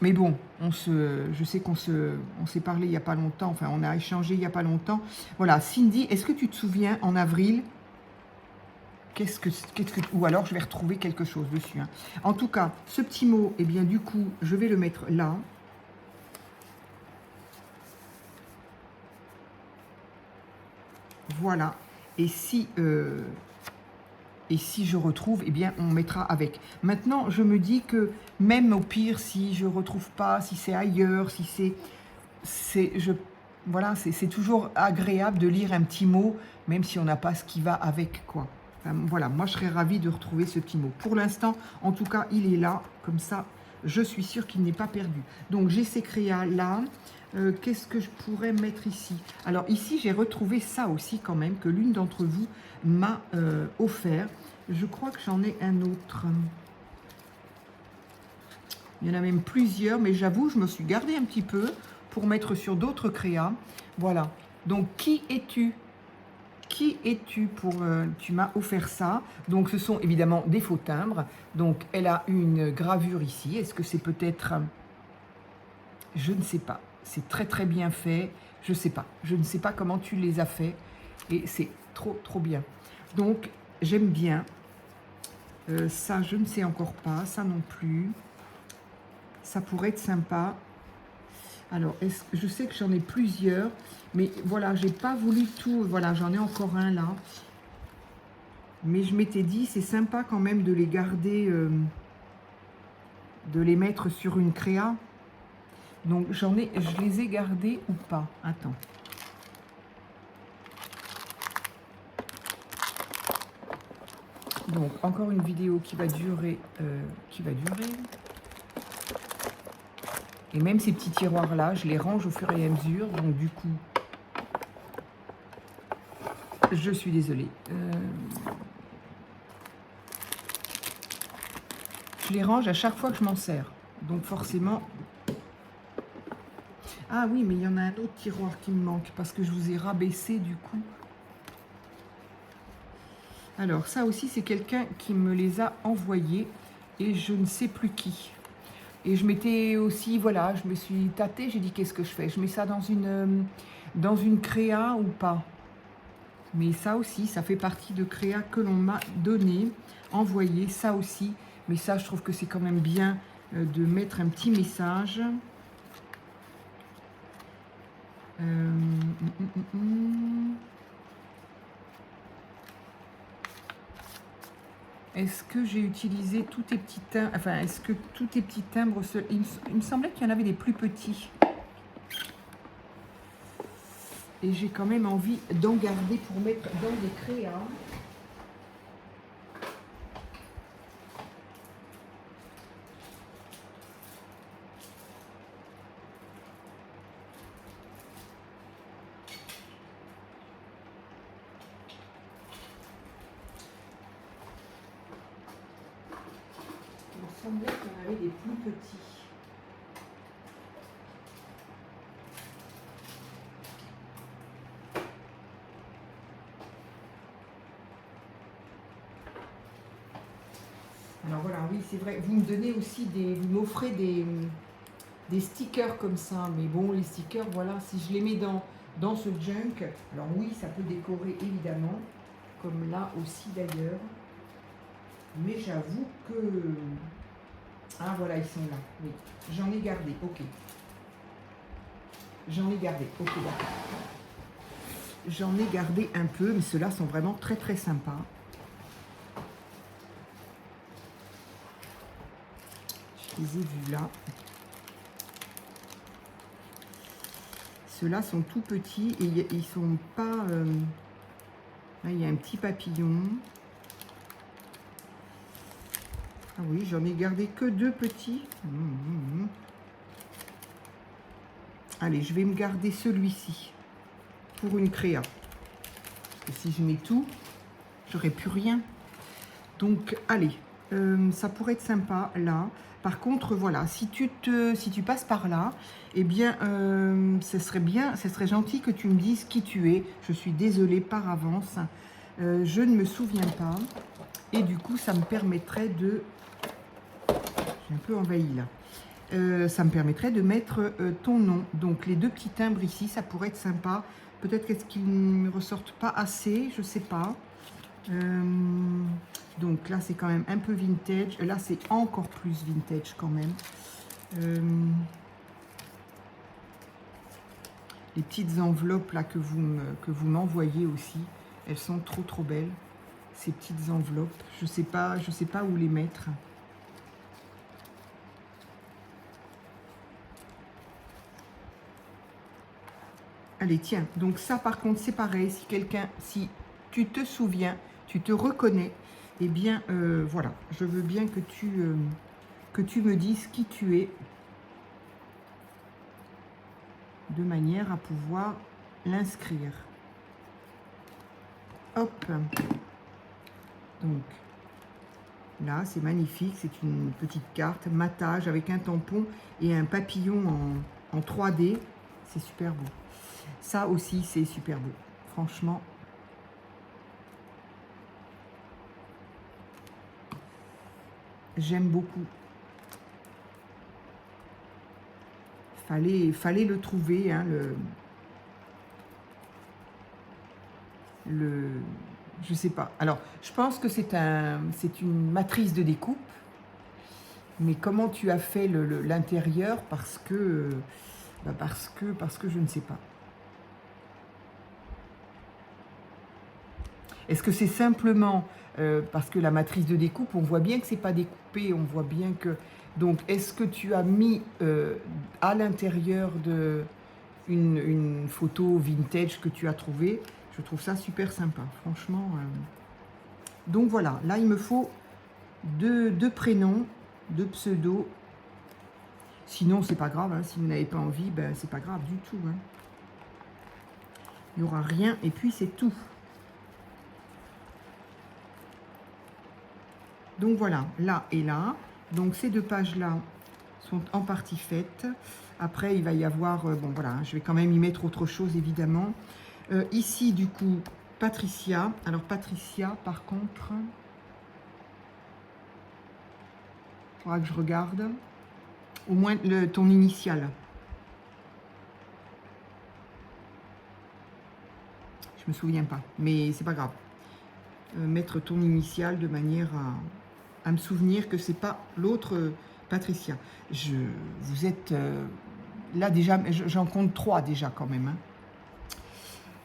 Mais bon, je sais qu'on s'est parlé il n'y a pas longtemps. Enfin, on a échangé il n'y a pas longtemps. Voilà, Cindy, est-ce que tu te souviens, en avril, ou alors je vais retrouver quelque chose dessus. Hein. En tout cas, ce petit mot, eh bien, du coup, je vais le mettre là. Voilà. Et si je retrouve, eh bien, on mettra avec. Maintenant, je me dis que même au pire, si je retrouve pas, si c'est ailleurs, si voilà, c'est toujours agréable de lire un petit mot, même si on n'a pas ce qui va avec, quoi. Enfin, voilà, moi, je serais ravie de retrouver ce petit mot. Pour l'instant, en tout cas, il est là, comme ça, je suis sûre qu'il n'est pas perdu. Donc, j'ai ces créas là. Qu'est-ce que je pourrais mettre ici? Alors ici, j'ai retrouvé ça aussi quand même, que l'une d'entre vous m'a offert. Je crois que j'en ai un autre. Il y en a même plusieurs, mais j'avoue, je me suis gardée un petit peu pour mettre sur d'autres créas. Voilà. Donc, qui es-tu? Qui es-tu pour... tu m'as offert ça. Donc, ce sont évidemment des faux timbres. Donc, elle a une gravure ici. Est-ce que c'est peut-être... je ne sais pas. C'est très très bien fait. Je ne sais pas. Je ne sais pas comment tu les as fait. Et c'est trop trop bien. Donc, j'aime bien. Ça, je ne sais encore pas. Ça non plus. Ça pourrait être sympa. Alors, je sais que j'en ai plusieurs. Mais voilà, j'ai pas voulu tout. Voilà, j'en ai encore un là. Mais je m'étais dit, c'est sympa quand même de les garder, de les mettre sur une créa. Donc, je les ai gardés ou pas? Attends. Donc, encore une vidéo qui va durer. Et même ces petits tiroirs-là, je les range au fur et à mesure. Donc, du coup, je suis désolée. Je les range à chaque fois que je m'en sers. Donc, forcément... Ah oui, mais il y en a un autre tiroir qui me manque parce que je vous ai rabaissé du coup. Alors, ça aussi, c'est quelqu'un qui me les a envoyés et je ne sais plus qui. Et je m'étais aussi, voilà, je me suis tâtée, j'ai dit qu'est-ce que je fais? Je mets ça dans une créa ou pas? Mais ça aussi, ça fait partie de créa que l'on m'a donné, envoyé, ça aussi. Mais ça, je trouve que c'est quand même bien de mettre un petit message. Est-ce que j'ai utilisé tous tes petits timbres? Enfin, est-ce que tous tes petits timbres... Il me semblait qu'il y en avait des plus petits. Et j'ai quand même envie d'en garder pour mettre dans des créas. Il me semblait qu'on avait des plus petits. Alors voilà, oui, c'est vrai. Vous me donnez aussi vous m'offrez des stickers comme ça. Mais bon, les stickers, voilà, si je les mets dans ce junk, alors oui, ça peut décorer évidemment, comme là aussi d'ailleurs. Mais j'avoue que... Ah voilà, ils sont là, oui. J'en ai gardé, ok. J'en ai gardé, ok, d'accord. J'en ai gardé un peu, mais ceux-là sont vraiment très très sympas. Je les ai vus là. Ceux-là sont tout petits et ils sont pas... Là, il y a un petit papillon. Ah oui, j'en ai gardé que 2 petits. Allez, je vais me garder celui-ci pour une créa. Parce que si je mets tout, j'aurai plus rien. Donc, allez, ça pourrait être sympa là. Par contre, voilà, si tu passes par là, eh bien, ce serait gentil que tu me dises qui tu es. Je suis désolée par avance. Je ne me souviens pas. Et du coup, ça me permettrait de... J'ai un peu envahi là. Ça me permettrait de mettre ton nom. Donc, les 2 petits timbres ici, ça pourrait être sympa. Peut-être qu'est-ce qu'ils ne ressortent pas assez, je ne sais pas. Donc là, c'est quand même un peu vintage. Là, c'est encore plus vintage quand même. Les petites enveloppes là que vous m'envoyez aussi, elles sont trop trop belles. Ces petites enveloppes, je sais pas où les mettre. Allez, tiens, donc ça par contre c'est pareil, si tu te souviens, tu te reconnais, eh bien voilà, je veux bien que tu me dises qui tu es, de manière à pouvoir l'inscrire. Hop, donc là c'est magnifique, c'est une petite carte, matage avec un tampon et un papillon en 3D, c'est super beau. Ça aussi, c'est super beau. Franchement. J'aime beaucoup. Fallait le trouver, hein, je sais pas. Alors, je pense que c'est une matrice de découpe. Mais comment tu as fait l'intérieur, parce que je ne sais pas. Est-ce que c'est simplement parce que la matrice de découpe, on voit bien que c'est pas découpé, on voit bien que... Donc, est-ce que tu as mis à l'intérieur une photo vintage que tu as trouvée? Je trouve ça super sympa, franchement. Donc voilà, là il me faut deux prénoms, 2 pseudos. Sinon, c'est pas grave, hein. Si vous n'avez pas envie, ben, c'est pas grave du tout. Hein. Il n'y aura rien et puis c'est tout. Donc voilà, là et là. Donc ces 2 pages-là sont en partie faites. Après, il va y avoir... bon voilà, je vais quand même y mettre autre chose, évidemment. Ici, du coup, Patricia. Alors Patricia, par contre... Il faudra que je regarde. Au moins ton initial. Je me souviens pas, mais c'est pas grave. Mettre ton initial de manière à me souvenir que c'est pas l'autre Patricia. Vous êtes là déjà, j'en compte 3 déjà quand même.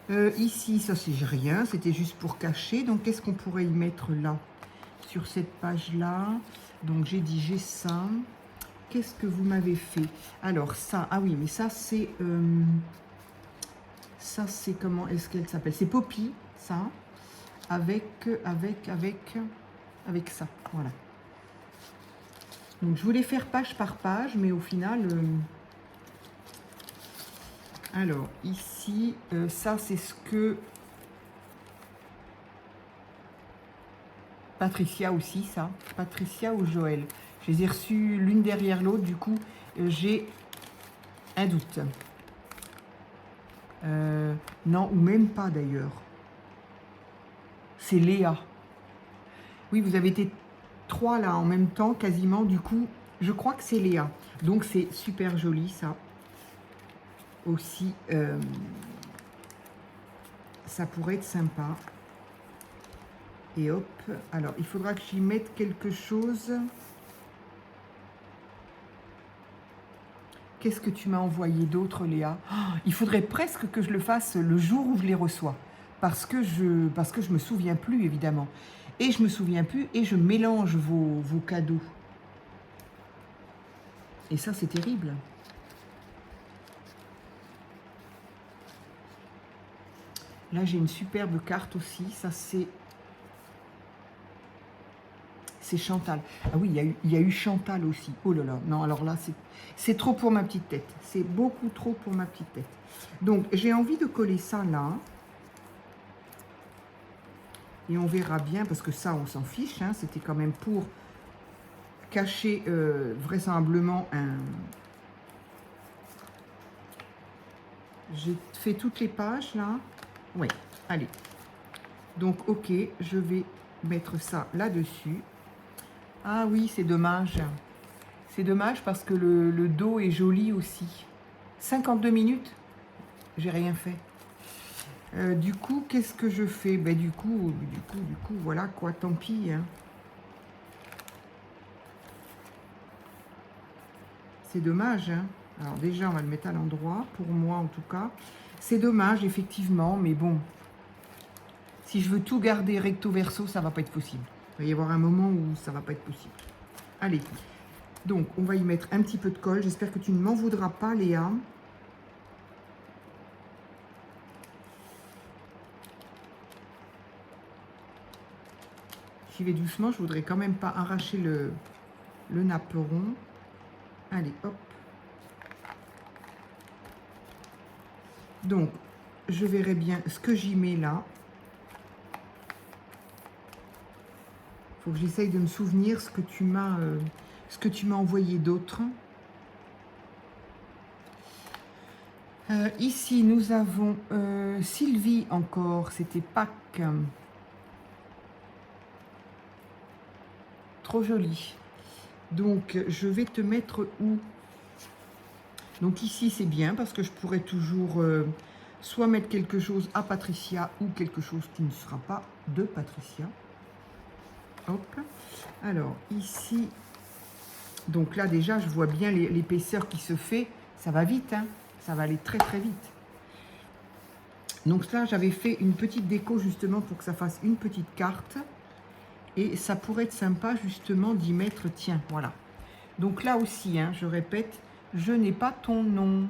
Hein. Ici, ça c'est rien, c'était juste pour cacher. Donc qu'est-ce qu'on pourrait y mettre là, sur cette page-là? Donc j'ai dit j'ai ça. Qu'est-ce que vous m'avez fait? Alors ça, ah oui, mais ça c'est Ça, c'est comment est-ce qu'elle s'appelle? C'est Poppy, ça. Avec ça. Voilà. Donc, je voulais faire page par page, mais au final... alors, ici, ça, c'est ce que... Patricia aussi, ça. Patricia ou Joël. Je les ai reçus l'une derrière l'autre, du coup, j'ai un doute. Non, ou même pas d'ailleurs. C'est Léa. Oui, vous avez été 3 là en même temps, quasiment. Du coup, je crois que c'est Léa. Donc, c'est super joli, ça. Aussi, ça pourrait être sympa. Et hop. Alors, il faudra que j'y mette quelque chose. Qu'est-ce que tu m'as envoyé d'autre, Léa? Oh, il faudrait presque que je le fasse le jour où je les reçois. Parce que je me souviens plus, évidemment. Et je me souviens plus et je mélange vos cadeaux. Et ça, c'est terrible. Là, j'ai une superbe carte aussi. Ça, c'est Chantal. Ah oui, il y a eu Chantal aussi. Oh là là, non, alors là, c'est trop pour ma petite tête. C'est beaucoup trop pour ma petite tête. Donc, j'ai envie de coller ça là. Et on verra bien, parce que ça, on s'en fiche. Hein, c'était quand même pour cacher vraisemblablement un... J'ai fait toutes les pages là. Ouais, allez. Donc, ok, je vais mettre ça là-dessus. Ah oui, c'est dommage. C'est dommage parce que le dos est joli aussi. 52 minutes, j'ai rien fait. Du coup, qu'est-ce que je fais? Ben, du coup, voilà quoi, tant pis. Hein. C'est dommage. Hein. Alors déjà, on va le mettre à l'endroit, pour moi en tout cas. C'est dommage, effectivement, mais bon. Si je veux tout garder recto verso, ça va pas être possible. Il va y avoir un moment où ça va pas être possible. Allez, donc on va y mettre un petit peu de colle. J'espère que tu ne m'en voudras pas, Léa. J'y vais doucement, je voudrais quand même pas arracher le napperon. Allez, hop. Donc, je verrai bien ce que j'y mets là. Il faut que j'essaye de me souvenir ce que tu m'as envoyé d'autre. Ici, nous avons Sylvie encore. C'était Pâques. Trop joli. Donc, je vais te mettre où? Donc ici, c'est bien parce que je pourrais toujours soit mettre quelque chose à Patricia ou quelque chose qui ne sera pas de Patricia. Hop. Alors, ici, donc là, déjà, je vois bien l'épaisseur qui se fait. Ça va vite, hein. Ça va aller très, très vite. Donc là, j'avais fait une petite déco justement pour que ça fasse une petite carte. Et ça pourrait être sympa justement d'y mettre, tiens, voilà. Donc là aussi, hein, je répète, je n'ai pas ton nom.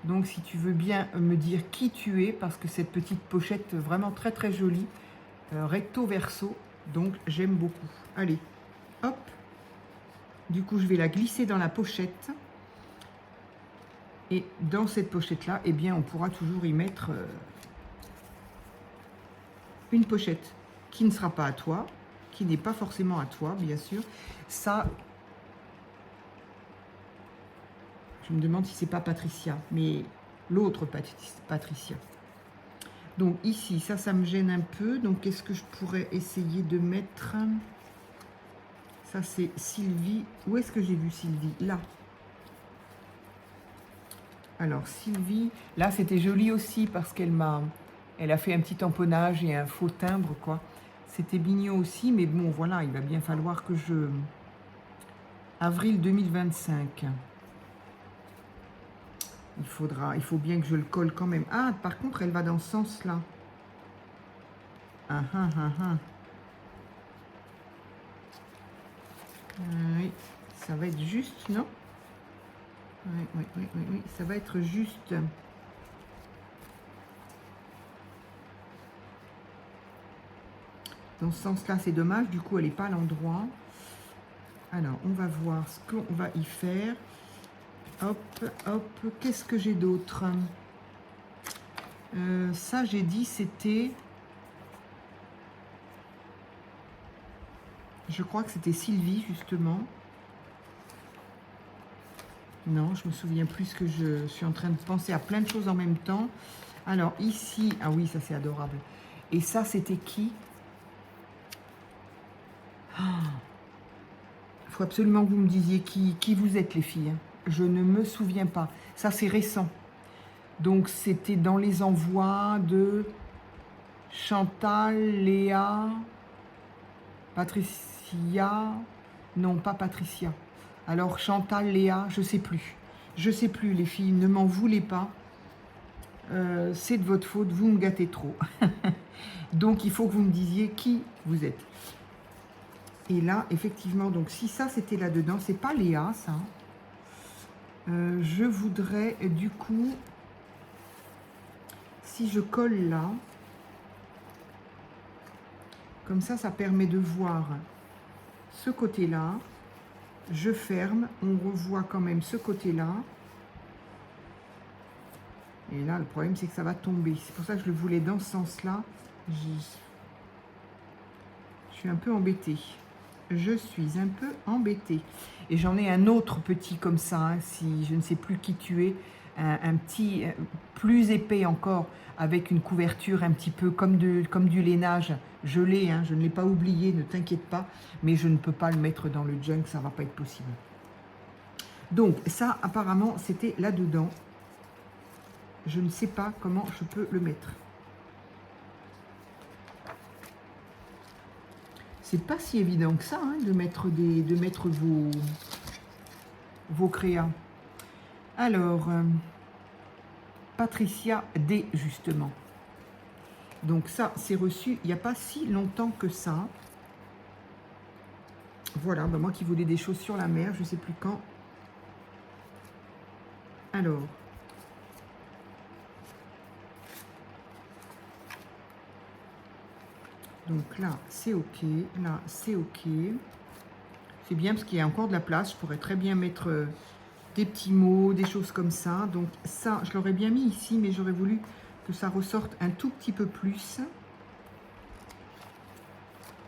Donc si tu veux bien me dire qui tu es, parce que cette petite pochette vraiment très très jolie, recto verso, donc j'aime beaucoup. Allez, hop. Du coup, je vais la glisser dans la pochette. Et dans cette pochette-là, eh bien, on pourra toujours y mettre une pochette qui ne sera pas à toi, qui n'est pas forcément à toi, bien sûr. Ça, je me demande si c'est pas Patricia, mais l'autre Patricia. Donc ici, ça me gêne un peu. Donc, qu'est-ce que je pourrais essayer de mettre? Ça, c'est Sylvie. Où est-ce que j'ai vu Sylvie? Là. Alors, Sylvie, là, c'était joli aussi parce qu'elle a fait un petit tamponnage et un faux timbre, quoi. C'était mignon aussi, mais bon, voilà, il va bien falloir que je... Avril 2025. Il faut bien que je le colle quand même. Ah, par contre, elle va dans ce sens-là. Ah, ah, ah, ah. Oui, ça va être juste, non? Oui, ça va être juste. Dans ce sens-là, c'est dommage. Du coup, elle n'est pas à l'endroit. Alors, on va voir ce qu'on va y faire. Hop, hop. Qu'est-ce que j'ai d'autre? Ça, j'ai dit, c'était... Je crois que c'était Sylvie, justement. Non, je me souviens plus, que je suis en train de penser à plein de choses en même temps. Alors, ici... Ah oui, ça, c'est adorable. Et ça, c'était qui? Il faut absolument que vous me disiez qui vous êtes, les filles. Je ne me souviens pas. Ça, c'est récent. Donc, c'était dans les envois de Chantal, Léa, Patricia... Non, pas Patricia. Alors, Chantal, Léa, je sais plus. Je sais plus, les filles, ne m'en voulez pas. C'est de votre faute, vous me gâtez trop. Donc, il faut que vous me disiez qui vous êtes. Et là, effectivement, donc si ça, c'était là-dedans, c'est pas Léa, ça. Je voudrais, du coup, si je colle là, comme ça, ça permet de voir ce côté-là. Je ferme, on revoit quand même ce côté-là. Et là, le problème, c'est que ça va tomber. C'est pour ça que je le voulais dans ce sens-là. Je suis un peu embêtée. Je suis un peu embêtée. Et j'en ai un autre petit comme ça, hein, si je ne sais plus qui tu es. Un petit, plus épais encore, avec une couverture un petit peu comme du lainage. Je l'ai, hein, je ne l'ai pas oublié, ne t'inquiète pas. Mais je ne peux pas le mettre dans le junk, ça ne va pas être possible. Donc, ça, apparemment, c'était là-dedans. Je ne sais pas comment je peux le mettre. C'est pas si évident que ça, hein, de mettre vos créas. Alors, Patricia D, justement. Donc ça, c'est reçu il n'y a pas si longtemps que ça. Voilà, ben moi qui voulais des choses sur la mer, je ne sais plus quand. Alors. Donc là, c'est OK. Là, c'est OK. C'est bien parce qu'il y a encore de la place. Je pourrais très bien mettre des petits mots, des choses comme ça. Donc ça, je l'aurais bien mis ici, mais j'aurais voulu que ça ressorte un tout petit peu plus.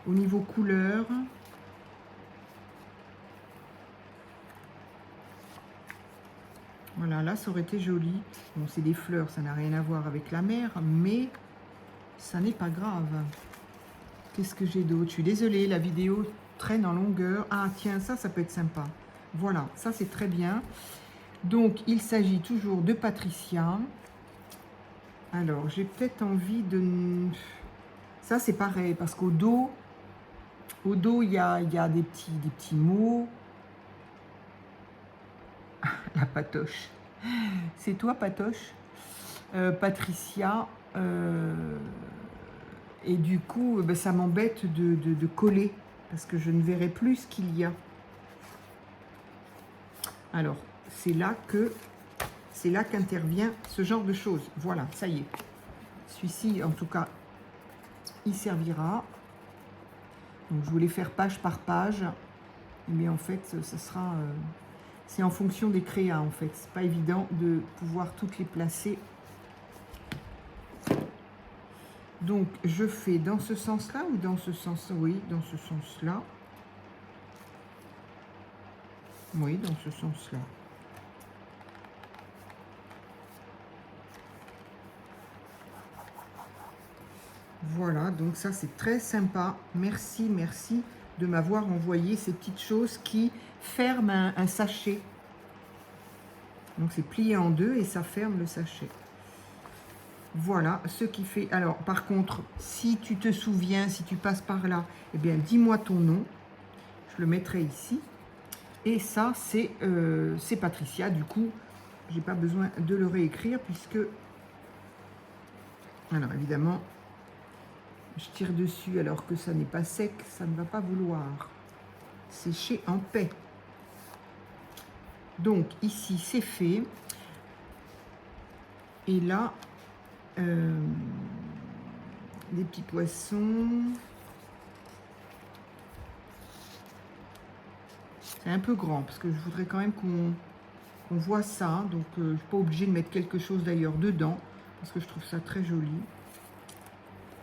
Au niveau couleur. Voilà, là, ça aurait été joli. Bon, c'est des fleurs, ça n'a rien à voir avec la mer, mais ça n'est pas grave. Qu'est-ce que j'ai d'autre? Je suis désolée, la vidéo traîne en longueur. Ah, tiens, ça peut être sympa. Voilà, ça, c'est très bien. Donc, il s'agit toujours de Patricia. Alors, j'ai peut-être envie de... Ça, c'est pareil, parce qu'au dos, il y a des petits mots. La patoche. C'est toi, Patoche. Patricia. Et du coup, ben, ça m'embête de coller, parce que je ne verrai plus ce qu'il y a. Alors, c'est là qu'intervient ce genre de choses. Voilà, ça y est. Celui-ci, en tout cas, il servira. Donc, je voulais faire page par page. Mais en fait, ce sera... c'est en fonction des créas, en fait. C'est pas évident de pouvoir toutes les placer. Donc, je fais dans ce sens-là ou dans ce sens? Oui, dans ce sens-là. Oui, dans ce sens-là. Voilà, donc ça, c'est très sympa. Merci, merci de m'avoir envoyé ces petites choses qui ferment un sachet. Donc, c'est plié en deux et ça ferme le sachet. Voilà ce qui fait... Alors, par contre, si tu te souviens, si tu passes par là, eh bien, dis-moi ton nom. Je le mettrai ici. Et ça, c'est Patricia. Du coup, j'ai pas besoin de le réécrire puisque... Alors, évidemment, je tire dessus alors que ça n'est pas sec. Ça ne va pas vouloir sécher en paix. Donc, ici, c'est fait. Et là... des petits poissons. C'est un peu grand parce que je voudrais quand même qu'on voit ça. Donc, je ne suis pas obligée de mettre quelque chose d'ailleurs dedans parce que je trouve ça très joli.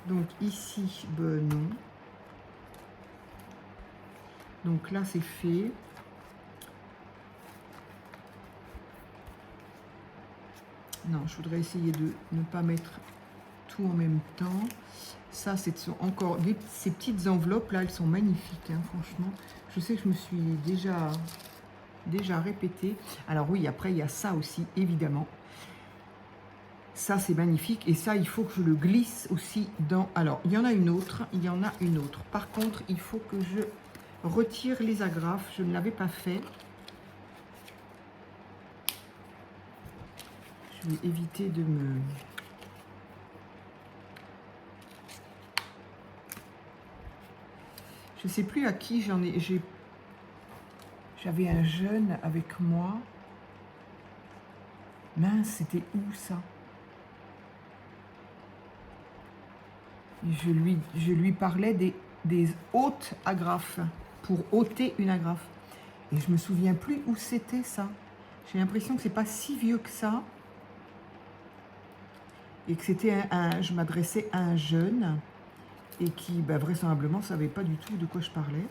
Donc, ici, ben non. Donc là, c'est fait. Non, je voudrais essayer de ne pas mettre tout en même temps. Ça, c'est encore ces petites enveloppes là, elles sont magnifiques, hein, franchement. Je sais que je me suis déjà répétée. Alors oui, après il y a ça aussi, évidemment. Ça, c'est magnifique. Et ça, il faut que je le glisse aussi dans... Alors, il y en a une autre. Il y en a une autre. Par contre, il faut que je retire les agrafes. Je ne l'avais pas fait. Je vais éviter de me... Je ne sais plus à qui j'en ai... J'avais un jeune avec moi. Mince, c'était où ça? Je lui parlais des hautes agrafes, pour ôter une agrafe. Et je me souviens plus où c'était ça. J'ai l'impression que c'est pas si vieux que ça. Et que c'était je m'adressais à un jeune et qui bah, vraisemblablement savait pas du tout de quoi je parlais.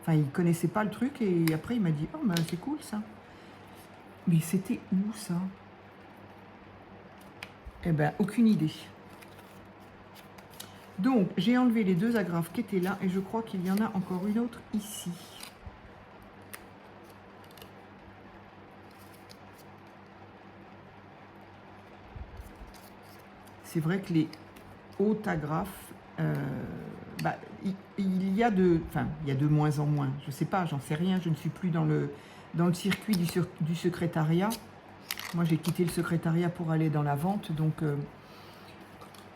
Enfin, il connaissait pas le truc et après il m'a dit « Oh, bah, c'est cool ça ». Mais c'était où ça? Eh ben, aucune idée. Donc, j'ai enlevé les deux agrafes qui étaient là et je crois qu'il y en a encore une autre ici. C'est vrai que les hautes agrafes, bah, il y a de moins en moins. Je ne sais pas, j'en sais rien, je ne suis plus dans le circuit du secrétariat. Moi, j'ai quitté le secrétariat pour aller dans la vente, donc...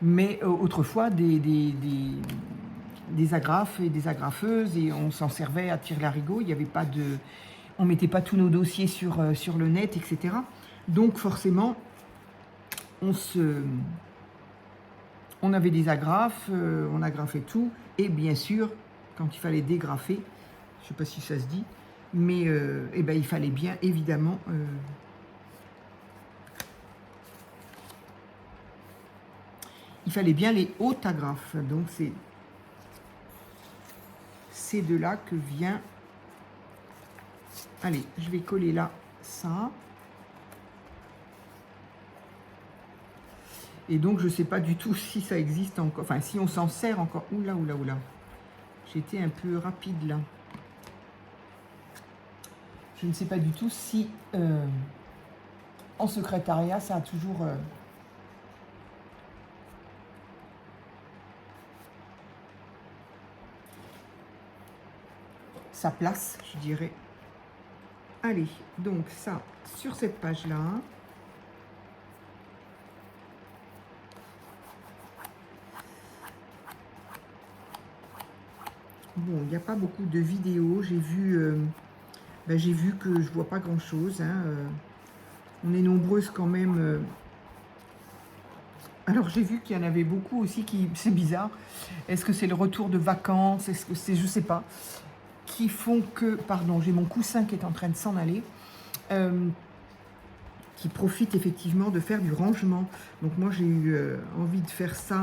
mais autrefois, des agrafes et des agrafeuses, et on s'en servait à tire-larigot. Il n'y avait pas de... On ne mettait pas tous nos dossiers sur le net, etc. Donc, forcément, on avait des agrafes, on agrafait tout. Et bien sûr, quand il fallait dégrafer, je ne sais pas si ça se dit, mais eh ben, il fallait bien, évidemment... il fallait bien les hautes agrafes. Donc, c'est de là que vient... Allez, je vais coller là, ça. Et donc, je ne sais pas du tout si ça existe encore. Enfin, si on s'en sert encore. Oula, oula, oula. J'ai été un peu rapide là. Je ne sais pas du tout si en secrétariat, ça a toujours... sa place, je dirais. Allez, donc ça, sur cette page-là. Bon, il n'y a pas beaucoup de vidéos. J'ai vu, j'ai vu que je vois pas grand-chose. Hein, on est nombreuses quand même. Alors, j'ai vu qu'il y en avait beaucoup aussi qui... C'est bizarre. Est-ce que c'est le retour de vacances? Est-ce que c'est... Je sais pas. Qui font que... Pardon, j'ai mon coussin qui est en train de s'en aller. Qui profitent effectivement de faire du rangement. Donc, moi, j'ai eu envie de faire ça...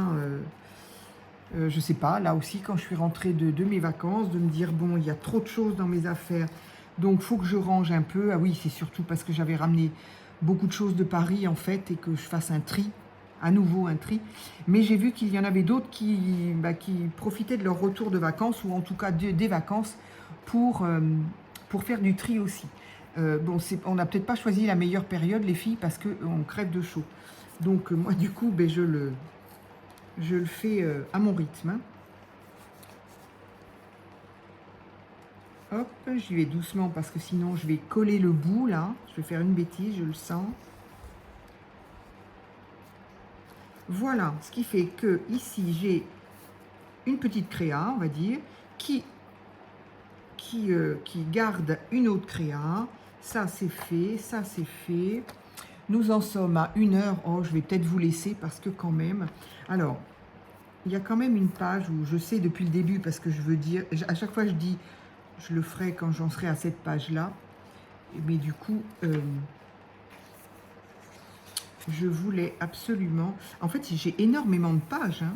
je sais pas, là aussi, quand je suis rentrée de mes vacances, de me dire, bon, il y a trop de choses dans mes affaires, donc il faut que je range un peu. Ah oui, c'est surtout parce que j'avais ramené beaucoup de choses de Paris, en fait, et que je fasse un tri, à nouveau un tri. Mais j'ai vu qu'il y en avait d'autres qui profitaient de leur retour de vacances, ou en tout cas des vacances, pour faire du tri aussi. Bon, on n'a peut-être pas choisi la meilleure période, les filles, parce qu'on crève de chaud. Donc, moi, du coup, je le fais à mon rythme. Hein. Hop, j'y vais doucement parce que sinon je vais coller le bout là. Je vais faire une bêtise, je le sens. Voilà, ce qui fait que ici j'ai une petite créa, on va dire, qui garde une autre créa. Ça c'est fait, ça c'est fait. Nous en sommes à 1 heure. Oh, je vais peut-être vous laisser parce que quand même... Alors, il y a quand même une page où je sais depuis le début, parce que je veux dire... À chaque fois, je dis Je le ferai quand j'en serai à cette page-là. Mais du coup, je voulais absolument... En fait, j'ai énormément de pages. Hein.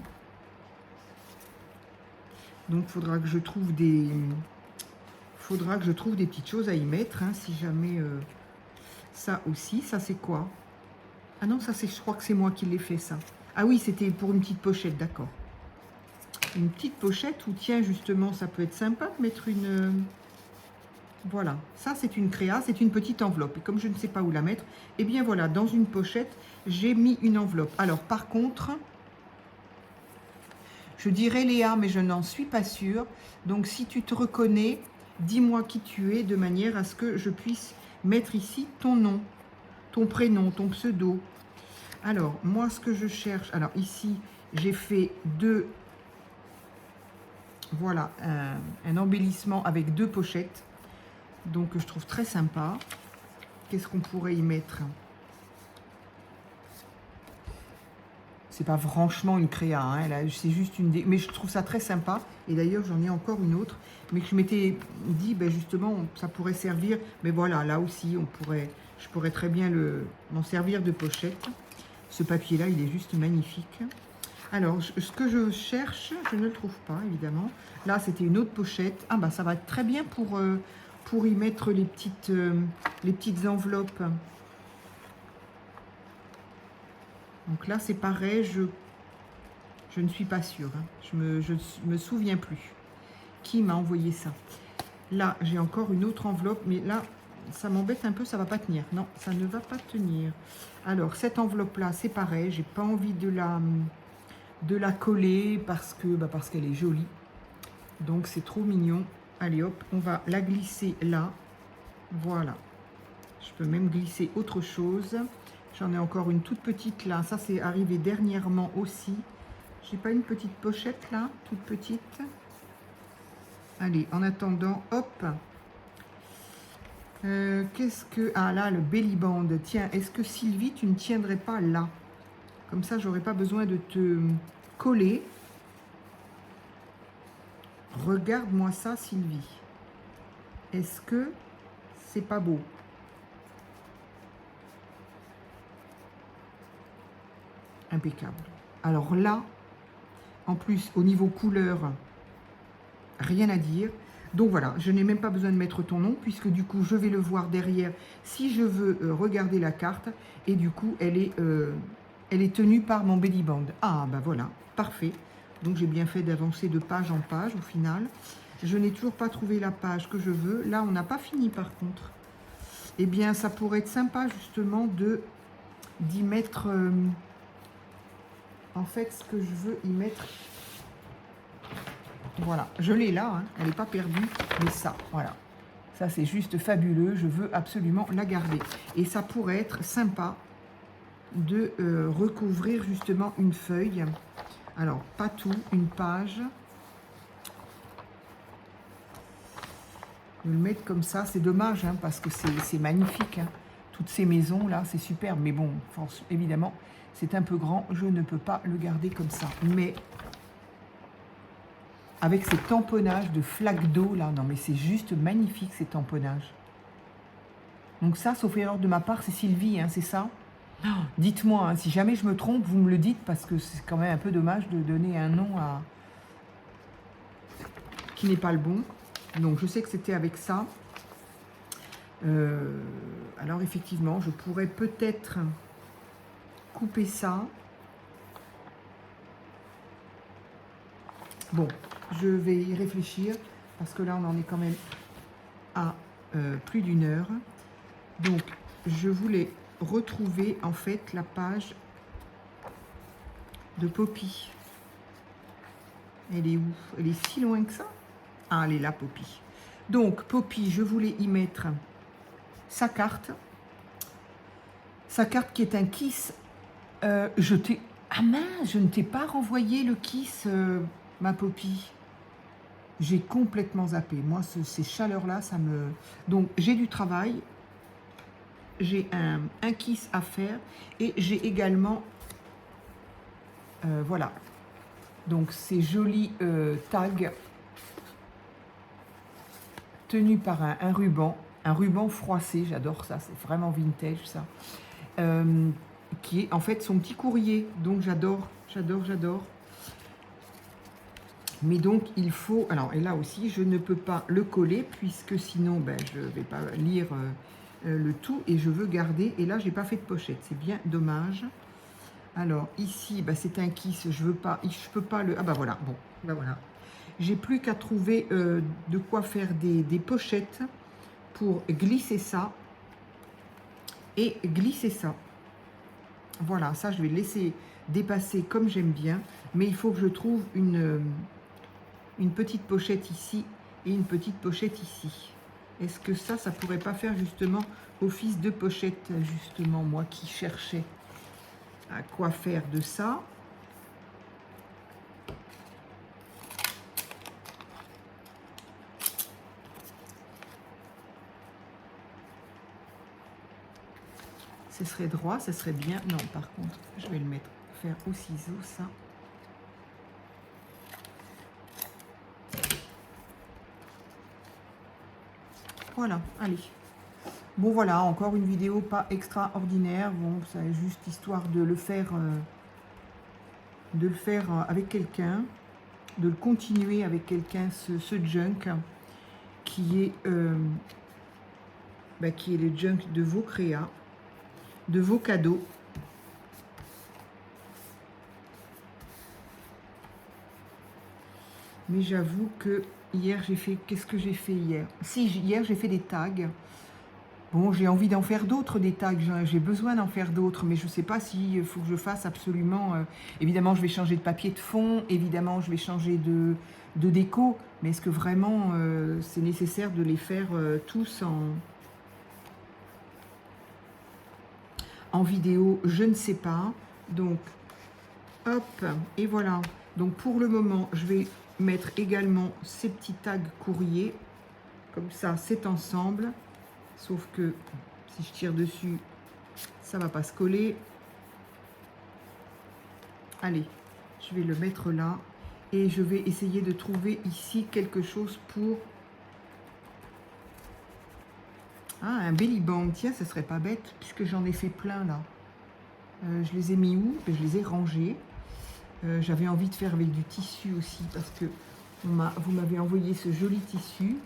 Donc, il faudra que je trouve des... petites choses à y mettre. Hein, si jamais... ça aussi. Ça, c'est quoi? Ah non, ça, je crois que c'est moi qui l'ai fait, ça. Ah oui, c'était pour une petite pochette, d'accord. Une petite pochette où, tiens, justement, ça peut être sympa de mettre une... Voilà, ça c'est une créa, c'est une petite enveloppe. Et comme je ne sais pas où la mettre, eh bien voilà, dans une pochette, j'ai mis une enveloppe. Alors par contre, je dirais Léa, mais je n'en suis pas sûre. Donc si tu te reconnais, dis-moi qui tu es de manière à ce que je puisse mettre ici ton nom, ton prénom, ton pseudo. Alors, moi ce que je cherche, alors ici, j'ai fait deux, voilà, un embellissement avec deux pochettes. Donc, je trouve très sympa. Qu'est-ce qu'on pourrait y mettre? C'est pas franchement une créa, hein, c'est juste une... Mais je trouve ça très sympa. Et d'ailleurs, j'en ai encore une autre. Mais que je m'étais dit, ben justement, ça pourrait servir. Mais voilà, là aussi, je pourrais très bien m'en servir de pochette. Ce papier-là, il est juste magnifique. Alors, ce que je cherche, je ne le trouve pas, évidemment. Là, c'était une autre pochette. Ah, bah, ça va être très bien pour y mettre les petites enveloppes. Donc là, c'est pareil, je ne suis pas sûre. Hein. Je me souviens plus. Qui m'a envoyé ça? Là, j'ai encore une autre enveloppe, mais là, ça m'embête un peu, ça ne va pas tenir. Non, ça ne va pas tenir. Alors, cette enveloppe-là, c'est pareil, j'ai pas envie de la coller parce qu'elle est jolie. Donc, c'est trop mignon. Allez, hop, on va la glisser là. Voilà. Je peux même glisser autre chose. J'en ai encore une toute petite là. Ça, c'est arrivé dernièrement aussi. J'ai pas une petite pochette là, toute petite. Allez, en attendant, hop. Qu'est-ce que... Ah là, le belly band. Tiens, est-ce que Sylvie, tu ne tiendrais pas là? Comme ça, j'aurais pas besoin de te coller. Regarde-moi ça, Sylvie. Est-ce que c'est pas beau? Impeccable. Alors là, en plus, au niveau couleur, rien à dire. Donc voilà, je n'ai même pas besoin de mettre ton nom, puisque du coup, je vais le voir derrière si je veux regarder la carte. Et du coup, elle est tenue par mon belly band. Ah, bah voilà, parfait. Donc j'ai bien fait d'avancer de page en page au final. Je n'ai toujours pas trouvé la page que je veux. Là, on n'a pas fini par contre. Eh bien, ça pourrait être sympa justement d'y mettre... en fait, ce que je veux y mettre... Voilà, je l'ai là, hein, elle n'est pas perdue, mais ça, voilà. Ça, c'est juste fabuleux, je veux absolument la garder. Et ça pourrait être sympa de recouvrir justement une feuille. Alors, pas tout, une page. De le mettre comme ça, c'est dommage, hein, parce que c'est magnifique. Hein. Toutes ces maisons-là, c'est super. Mais bon, évidemment, c'est un peu grand, je ne peux pas le garder comme ça. Mais... avec ces tamponnages de flaques d'eau, là. Non, mais c'est juste magnifique, ces tamponnages. Donc ça, sauf erreur de ma part, c'est Sylvie, hein, c'est ça? Oh, dites-moi, hein, si jamais je me trompe, vous me le dites, parce que c'est quand même un peu dommage de donner un nom à... qui n'est pas le bon. Donc, je sais que c'était avec ça. Alors, effectivement, je pourrais peut-être couper ça. Bon, je vais y réfléchir parce que là, on en est quand même à plus d'une heure. Donc, je voulais retrouver en fait la page de Poppy. Elle est où? Elle est si loin que ça? Ah, elle est là, Poppy. Donc, Poppy, je voulais y mettre sa carte. Sa carte qui est un kiss. Ah mince, je ne t'ai pas renvoyé le kiss, ma Poppy. J'ai complètement zappé. Moi, ces chaleurs-là, ça me... Donc, j'ai du travail. J'ai un kiss à faire. Et j'ai également... voilà. Donc, ces jolis tags. tenu par un ruban froissé, j'adore ça, c'est vraiment vintage ça, qui est en fait son petit courrier, donc j'adore. Mais donc il faut, alors et là aussi je ne peux pas le coller puisque sinon ben, je ne vais pas lire le tout et je veux garder, et là j'ai pas fait de pochette, c'est bien dommage. Alors ici ben, c'est un kiss, je peux pas le, ah bah voilà, bon, ben voilà. J'ai plus qu'à trouver de quoi faire des pochettes pour glisser ça et glisser ça. Voilà, ça je vais le laisser dépasser comme j'aime bien, mais il faut que je trouve une petite pochette ici et une petite pochette ici. Est-ce que ça pourrait pas faire justement office de pochette, justement, moi qui cherchais à quoi faire de ça. Ce serait droit, ce serait bien. Non, par contre, je vais le mettre, faire au ciseau, ça. Voilà, allez. Bon, voilà, encore une vidéo pas extraordinaire. Bon, c'est juste histoire de le faire avec quelqu'un, de le continuer avec quelqu'un, ce junk qui est, qui est le junk de vos créas, de vos cadeaux. Mais j'avoue que hier j'ai fait, qu'est-ce que j'ai fait hier? Si, hier j'ai fait des tags. Bon, j'ai envie d'en faire d'autres, des tags, j'ai besoin d'en faire d'autres, mais je ne sais pas s'il faut que je fasse absolument... évidemment, je vais changer de papier de fond, évidemment, je vais changer de déco, mais est-ce que vraiment c'est nécessaire de les faire tous en vidéo? Je ne sais pas. Donc, hop, et voilà. Donc, pour le moment, je vais mettre également ces petits tags courriers. Comme ça, c'est ensemble. Sauf que si je tire dessus, ça ne va pas se coller. Allez, je vais le mettre là. Et je vais essayer de trouver ici quelque chose pour... Ah, un belly band. Tiens, ce serait pas bête, puisque j'en ai fait plein là. Je les ai mis où? Je les ai rangés. J'avais envie de faire avec du tissu aussi, parce que vous m'avez envoyé ce joli tissu.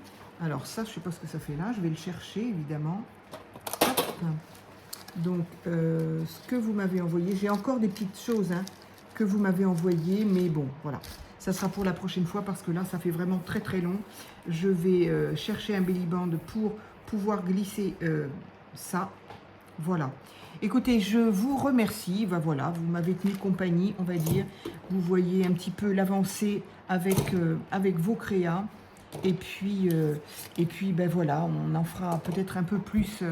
Alors ça, je ne sais pas ce que ça fait là. Je vais le chercher, évidemment. Hop. Donc, ce que vous m'avez envoyé, j'ai encore des petites choses que vous m'avez envoyées, mais bon, voilà. Ça sera pour la prochaine fois, parce que là, ça fait vraiment très très long. Je vais chercher un belly band pour pouvoir glisser ça. Voilà. Écoutez, je vous remercie. Ben voilà, vous m'avez tenu compagnie, on va dire. Vous voyez un petit peu l'avancée avec vos créas. Et puis ben voilà, on en fera peut-être un peu plus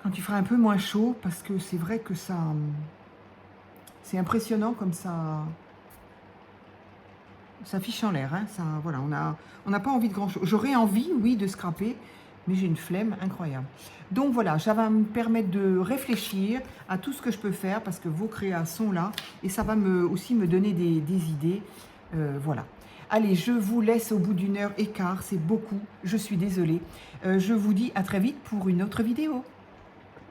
quand il fera un peu moins chaud, parce que c'est vrai que ça, c'est impressionnant comme ça fiche en l'air. Ça, voilà, on n'a pas envie de grand-chose. J'aurais envie, oui, de scraper, mais j'ai une flemme incroyable. Donc voilà, ça va me permettre de réfléchir à tout ce que je peux faire, parce que vos créas sont là, et ça va aussi me donner des idées. Voilà. Allez, je vous laisse au bout d'1 heure et quart, c'est beaucoup, je suis désolée. Je vous dis à très vite pour une autre vidéo.